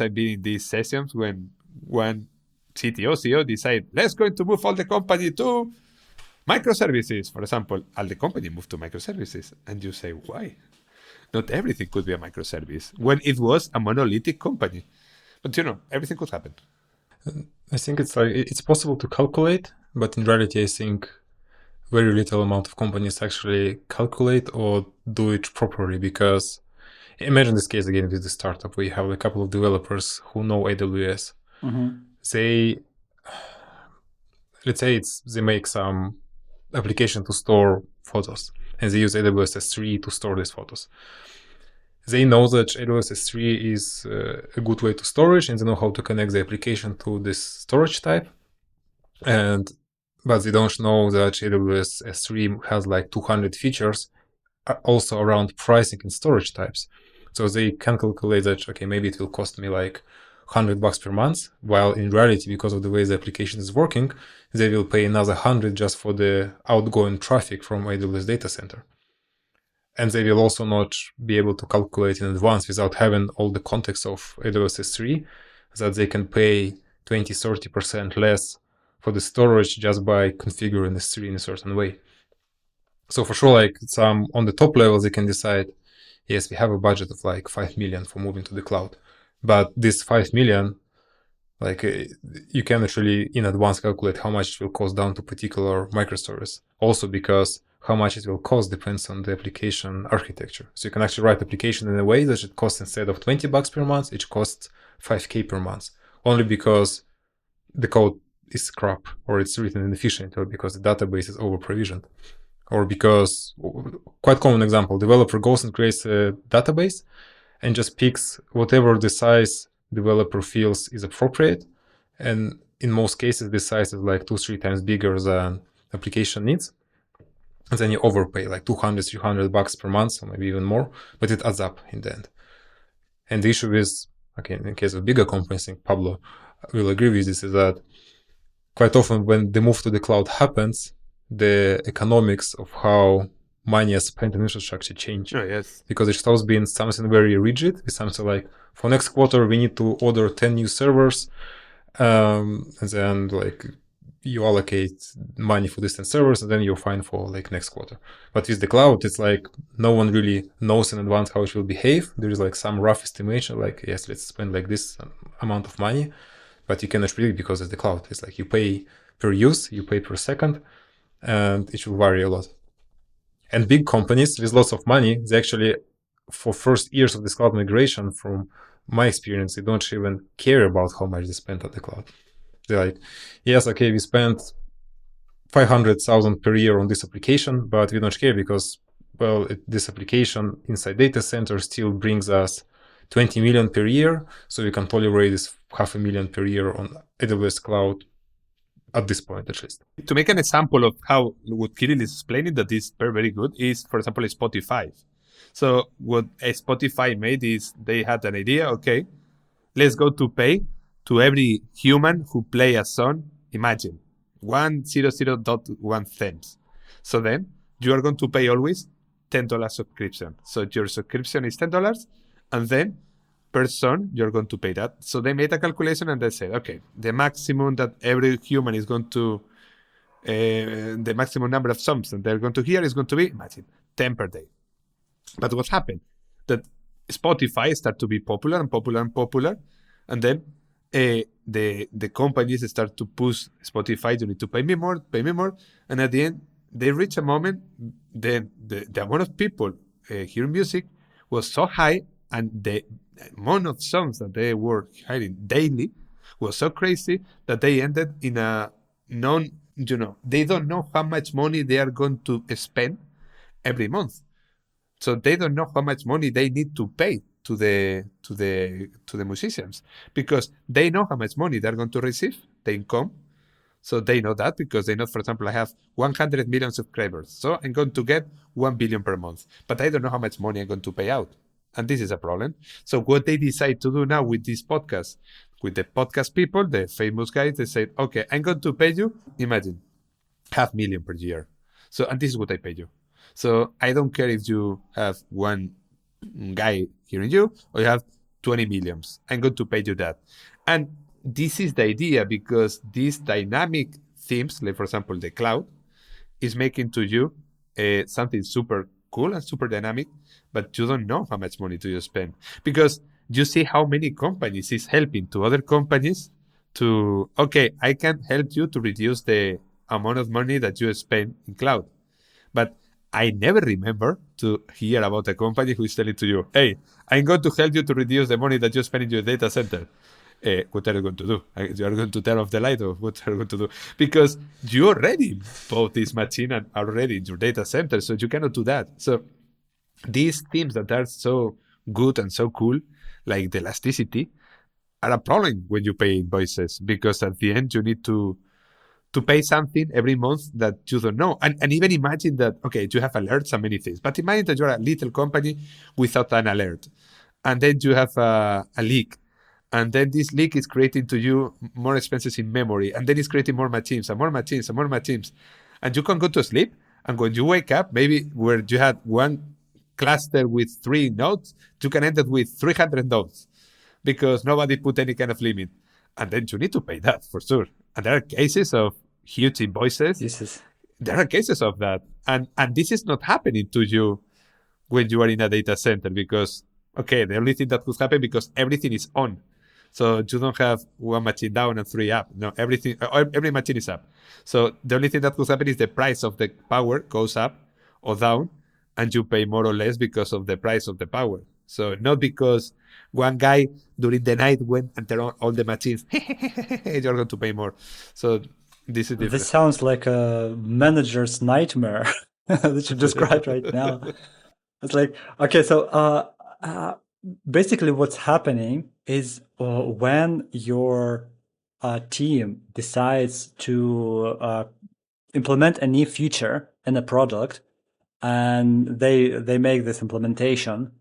I've been in these sessions when one CEO decide, let's going to move all the company to microservices, for example. All the company moved to microservices. And you say, why? Not everything could be a microservice when it was a monolithic company. But everything could happen. I think it's possible to calculate, but in reality, I think very little amount of companies actually calculate or do it properly. Because imagine this case again with the startup. We have a couple of developers who know AWS. They, let's say they make some application to store photos, and they use AWS S3 to store these photos. They know that AWS S3 is a good way to storage, and they know how to connect the application to this storage type. But they don't know that AWS S3 has like 200 features also around pricing and storage types. So they can calculate that, okay, maybe it will cost me like $100 per month, while in reality, because of the way the application is working, they will pay another 100 just for the outgoing traffic from AWS data center. And they will also not be able to calculate in advance without having all the context of AWS S3, that they can pay 20-30% less for the storage just by configuring S3 in a certain way. So for sure, like some on the top level, they can decide, yes, we have a budget of like 5 million for moving to the cloud. But this 5 million, like you can actually in advance calculate how much it will cost down to particular microservice. Also because how much it will cost depends on the application architecture. So you can actually write application in a way that it costs, instead of $20 per month, it costs $5,000 per month. Only because the code is crap, or it's written inefficient, or because the database is over provisioned. Or because, quite common example, developer goes and creates a database and just picks whatever the size developer feels is appropriate. And in most cases, this size is like 2-3 times bigger than application needs. And then you overpay like $200-$300 per month, or maybe even more, but it adds up in the end. And the issue is, okay, in case of bigger companies, I think Pablo will agree with this, is that quite often when the move to the cloud happens, the economics of how money is spent in infrastructure change. Oh, yes. Because it starts being something very rigid, with something like, for next quarter, we need to order 10 new servers, and then like you allocate money for these 10 servers, and then you're fine for like next quarter. But with the cloud, it's like no one really knows in advance how it will behave. There is like some rough estimation, like, yes, let's spend like this amount of money, but you cannot predict because it's the cloud. It's like you pay per use, you pay per second, and it will vary a lot. And big companies with lots of money, they actually, for first years of this cloud migration, from my experience, they don't even care about how much they spend on the cloud. They're like, yes, okay, we spent 500,000 per year on this application, but we don't care because, well, this application inside data center still brings us 20 million per year, so we can tolerate this 500,000 per year on AWS cloud at this point, at least. To make an example of how what Kirill is explaining that is very, very good is, for example, Spotify. So what Spotify made is they had an idea, okay, let's go to pay to every human who play a song, imagine, 100.1 cents. So then you are going to pay always $10 subscription. So your subscription is $10, and then per song, you're going to pay that. So they made a calculation and they said, okay, the maximum that every human is going to, the maximum number of songs that they're going to hear is going to be, imagine, 10 per day. But what happened? That Spotify started to be popular and popular and popular, and then the companies start to push Spotify, you need to pay me more, and at the end, they reach a moment, then the amount of people hearing music was so high, and the amount of songs that they were hearing daily was so crazy that they ended in a they don't know how much money they are going to spend every month. So they don't know how much money they need to pay to the musicians, because they know how much money they're going to receive, the income. So they know that because they know, for example, I have 100 million subscribers, so I'm going to get 1 billion per month, but I don't know how much money I'm going to pay out. And this is a problem. So what they decide to do now with this podcast, with the podcast people, the famous guys, they say, okay, I'm going to pay you, imagine, 500,000 per year. So, and this is what I pay you. So I don't care if you have one guy hearing you or you have 20 millions. I'm going to pay you that. And this is the idea, because these dynamic themes, like for example, the cloud, is making to you something super cool and super dynamic, but you don't know how much money do you spend. Because you see how many companies is helping to other companies to, okay, I can help you to reduce the amount of money that you spend in cloud. But I never remember to hear about a company who is telling to you, hey, I'm going to help you to reduce the money that you spend in your data center. What are you going to do? You are going to turn off the light, or what are you going to do? Because you already bought this machine and are already in your data center, so you cannot do that. So these themes that are so good and so cool, like the elasticity, are a problem when you pay invoices, because at the end you need to pay something every month that you don't know. And even imagine that, okay, you have alerts and many things, but imagine that you're a little company without an alert. And then you have a leak. And then this leak is creating to you more expenses in memory. And then it's creating more machines and more machines and more machines. And you can go to sleep. And when you wake up, maybe where you had one cluster with 3 nodes, you can end up with 300 nodes because nobody put any kind of limit. And then you need to pay that for sure. And there are cases of huge invoices. There are cases of that. And this is not happening to you when you are in a data center because, okay, the only thing that could happen because everything is on. So you don't have one machine down and 3 up. No, every machine is up. So the only thing that could happen is the price of the power goes up or down, and you pay more or less because of the price of the power. So not because one guy during the night went and turned on all the machines, you're going to pay more. So this is different. This sounds like a manager's nightmare that you described right now. It's like, okay, so basically what's happening is when your team decides to implement a new feature in a product, and they make this implementation,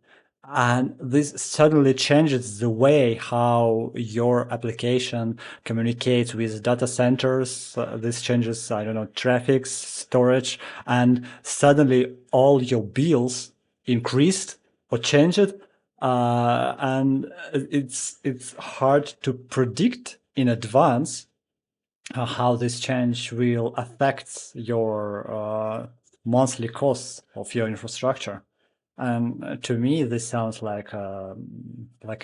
and this suddenly changes the way how your application communicates with data centers. This changes, I don't know, traffic, storage, and suddenly all your bills increased or changed. And it's hard to predict in advance how this change will affect your monthly costs of your infrastructure. And to me, this sounds like a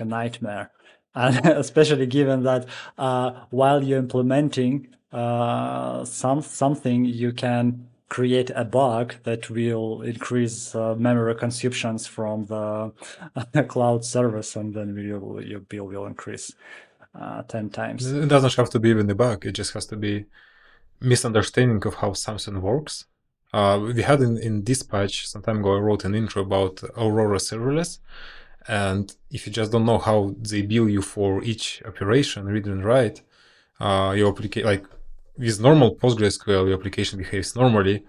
nightmare, and especially given that while you're implementing something, you can create a bug that will increase memory consumptions from the cloud service, and then your bill will increase 10 times. It doesn't have to be even a bug. It just has to be misunderstanding of how something works. We had in Dispatch some time ago, I wrote an intro about Aurora serverless. And if you just don't know how they bill you for each operation, read and write, your application, like with normal PostgreSQL, your application behaves normally.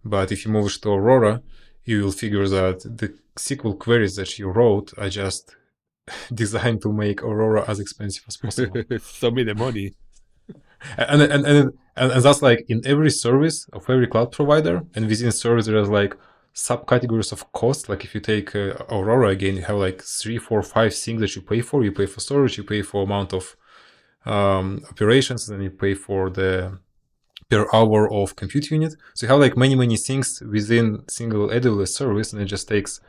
But if you move it to Aurora, you will figure that the SQL queries that you wrote are just designed to make Aurora as expensive as possible. Show me the money. And that's like in every service of every cloud provider, and within service there's like subcategories of cost. Like if you take Aurora again, you have like 3, 4, 5 things that you pay for. You pay for storage, you pay for amount of operations, and then you pay for the per hour of compute unit. So you have like many things within single AWS service, and it just takes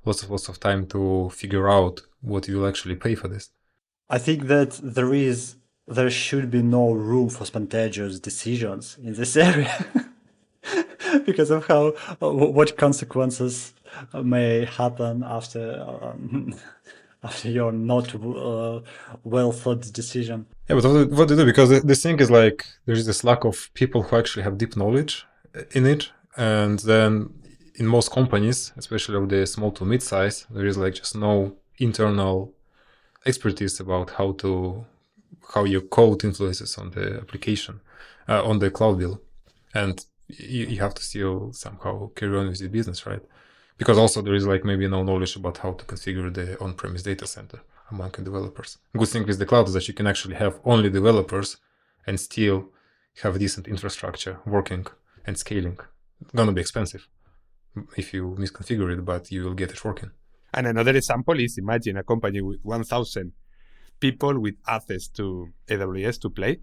lots of time to figure out what you will actually pay for this. I think that there should be no room for spontaneous decisions in this area because of what consequences may happen after your not well thought decision. Yeah, but what do you do? Because the thing is like there's this lack of people who actually have deep knowledge in it, and then in most companies, especially of the small to mid-size, there is like just no internal expertise about how your code influences on the application, on the cloud bill. And you have to still somehow carry on with the business, right? Because also there is like maybe no knowledge about how to configure the on-premise data center among developers. Good thing with the cloud is that you can actually have only developers and still have a decent infrastructure working and scaling. It's gonna be expensive if you misconfigure it, but you will get it working. And another example is imagine a company with 1,000 people with access to AWS to play,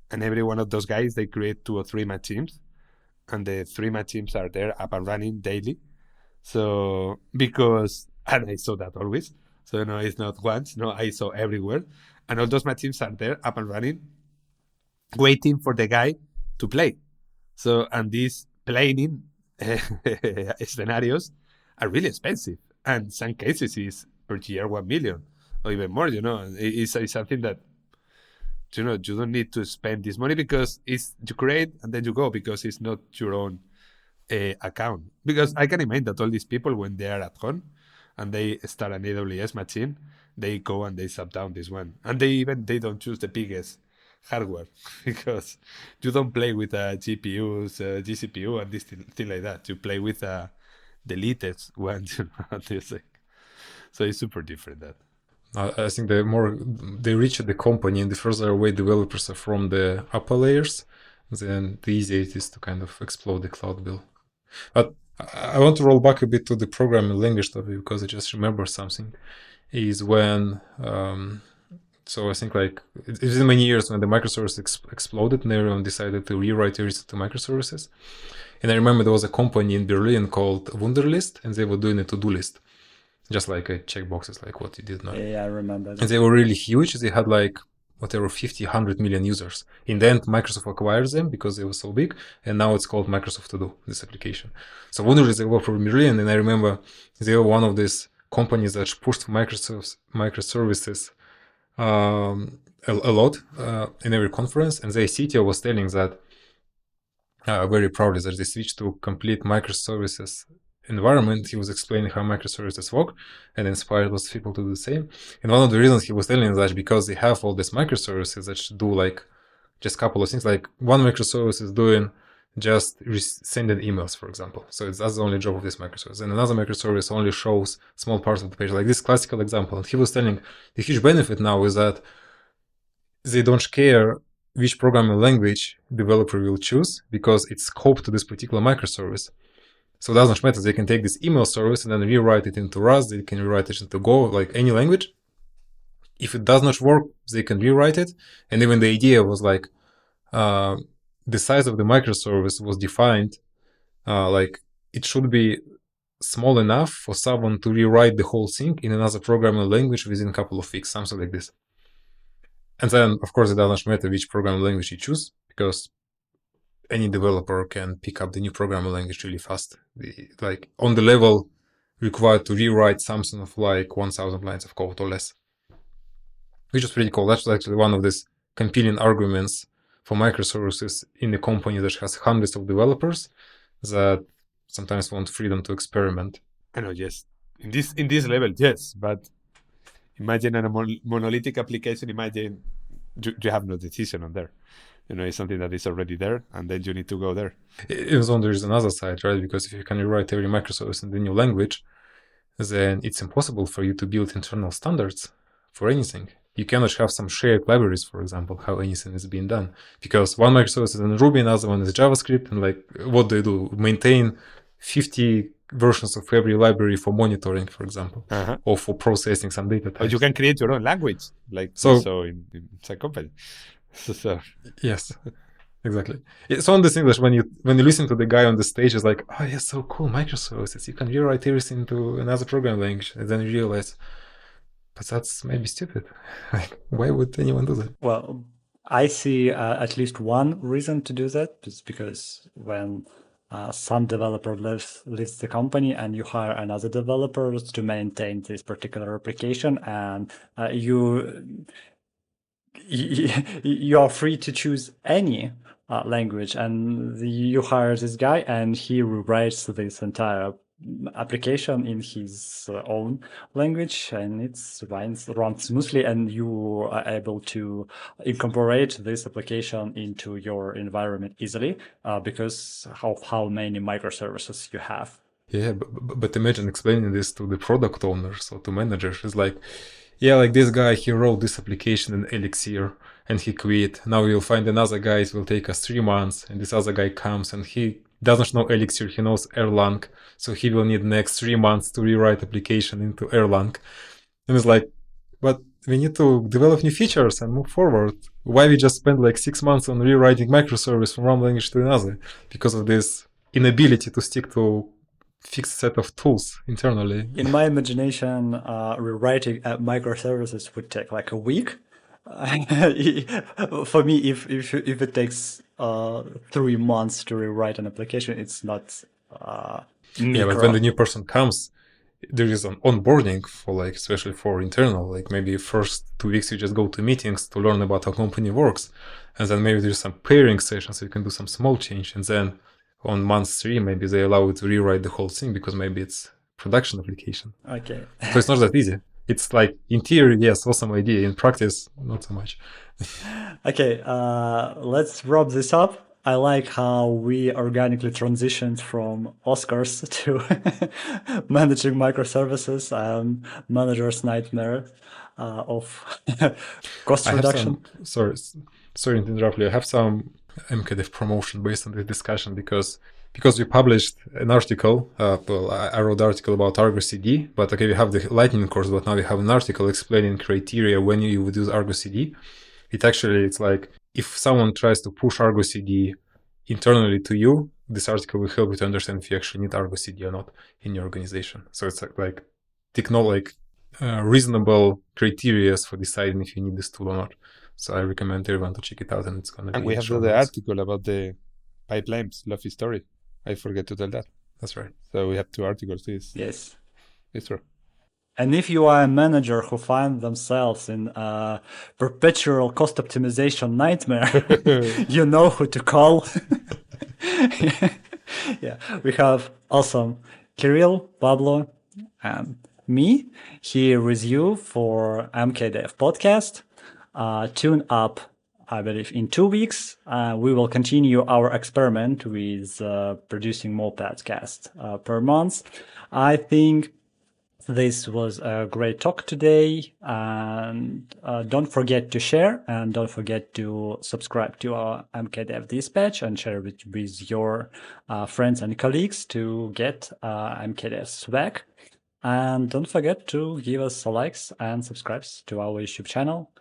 and every one of those guys, they create 2 or 3 machines, and the 3 machines are there up and running daily. So and I saw that always. So it's not once, ISO everywhere. And all those machines are there up and running, waiting for the guy to play. So, and these playing scenarios are really expensive. And in some cases is per year 1 million or even more, It's something that, you don't need to spend this money because it's you create and then you go because it's not your own account. Because I can imagine that all these people, when they are at home and they start an AWS machine, they go and they shut down this one. And they don't choose the biggest hardware because you don't play with GPUs, GCPU and this thing like that. You play with the latest ones. So it's super different that. I think the more they reach the company and the further away developers are from the upper layers, then the easier it is to kind of explode the cloud bill. But I want to roll back a bit to the programming language topic because I just remember something. Is when, so I think like it was many years when the microservices exploded and everyone decided to rewrite everything to microservices. And I remember there was a company in Berlin called Wunderlist and they were doing a to-do list. Just like a checkboxes, like what you did now. Yeah, I remember that. And they were really huge. They had like, whatever, 50, 100 million users. In the end, Microsoft acquired them because they were so big. And now it's called Microsoft To Do, this application. So Wunderlist, they were from Berlin. And I remember they were one of these companies that pushed microservices a lot in every conference. And their CTO was telling that, very proudly, that they switched to complete microservices environment. He was explaining how microservices work and inspired lots of people to do the same. And one of the reasons he was telling that because they have all these microservices that should do like just a couple of things. Like one microservice is doing just sending emails, for example. So that's the only job of this microservice. And another microservice only shows small parts of the page, like this classical example. And he was telling the huge benefit now is that they don't care which programming language developer will choose because it's scoped to this particular microservice. So it doesn't matter. They can take this email service and then rewrite it into Rust. They can rewrite it into Go, like any language. If it does not work, they can rewrite it. And even the idea was like, the size of the microservice was defined, like it should be small enough for someone to rewrite the whole thing in another programming language within a couple of weeks, something like this. And then, of course, it doesn't matter which programming language you choose because any developer can pick up the new programming language really fast. Like on the level required to rewrite something of like 1,000 lines of code or less, which is pretty cool. That's actually one of these compelling arguments for microservices in a company that has hundreds of developers that sometimes want freedom to experiment. I know, yes. In this level, yes. But imagine a monolithic application. Imagine you have no decision on there. It's something that is already there, and then you need to go there. Even though there is another side, right? Because if you can rewrite every microservice in the new language, then it's impossible for you to build internal standards for anything. You cannot have some shared libraries, for example, how anything is being done. Because one microservice is in Ruby, another one is JavaScript, and like what do? Maintain 50 versions of every library for monitoring, for example, or for processing some data types. Or you can create your own language, like so in some company. So. Yes, exactly. It's on this English when you listen to the guy on the stage, is like, oh yeah, so cool, microservices. You can rewrite everything to another programming language, and then you realize, but that's maybe stupid. Like, why would anyone do that? Well, I see at least one reason to do that. It's because when some developer leaves the company and you hire another developer to maintain this particular application, and you are free to choose any language, and you hire this guy and he rewrites this entire application in his own language, and it runs smoothly, and you are able to incorporate this application into your environment easily because of how many microservices you have. Yeah, but imagine explaining this to the product owners or to managers. It's like, yeah, like this guy, he wrote this application in Elixir and he quit. Now we'll find another guy, it will take us 3 months, and this other guy comes and he doesn't know Elixir, he knows Erlang, so he will need next 3 months to rewrite application into Erlang. And it's like, but we need to develop new features and move forward. Why we just spend like 6 months on rewriting microservice from one language to another? Because of this inability to stick to fixed set of tools internally. In my imagination, rewriting microservices would take like a week. For me, if it takes 3 months to rewrite an application, it's not. Yeah, but when the new person comes, there is an onboarding for like, especially for internal, like maybe first 2 weeks you just go to meetings to learn about how company works. And then maybe there's some pairing sessions, so you can do some small change. And then on month 3, maybe they allow you to rewrite the whole thing because maybe it's production application. Okay. So it's not that easy. It's like in theory, yes, awesome idea. In practice, not so much. Okay, let's wrap this up. I like how we organically transitioned from Oscars to managing microservices and manager's nightmare of cost reduction. Sorry to interrupt you. I have some MKDev promotion based on this discussion because we published an article. I wrote an article about Argo CD, but okay, we have the Lightning course, but now we have an article explaining criteria when you would use Argo CD. It's like if someone tries to push Argo CD internally to you, this article will help you to understand if you actually need Argo CD or not in your organization. So it's like reasonable criteria for deciding if you need this tool or not. So I recommend everyone to check it out, and it's gonna be. And we have the article about the pipelines, Luffy story. I forget to tell that. That's right. So we have 2 articles. Yes. It's true. And if you are a manager who find themselves in a perpetual cost optimization nightmare, you know who to call. Yeah, we have awesome Kirill, Pablo, and me here with you for MKDev podcast. Tune up, I believe, in 2 weeks. We will continue our experiment with producing more podcasts per month. I think this was a great talk today, and don't forget to share, and don't forget to subscribe to our MKDev Dispatch and share it with your friends and colleagues to get MKDev swag. And don't forget to give us likes and subscribes to our YouTube channel.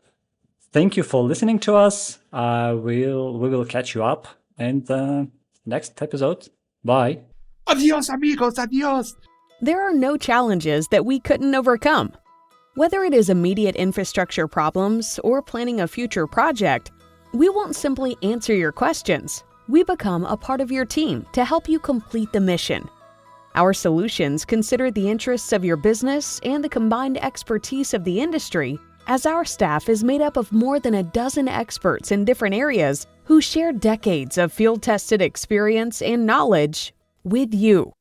Thank you for listening to us. We will catch you up in the next episode. Bye. Adios, amigos. Adios. There are no challenges that we couldn't overcome. Whether it is immediate infrastructure problems or planning a future project, we won't simply answer your questions. We become a part of your team to help you complete the mission. Our solutions consider the interests of your business and the combined expertise of the industry, as our staff is made up of more than a dozen experts in different areas who share decades of field-tested experience and knowledge with you.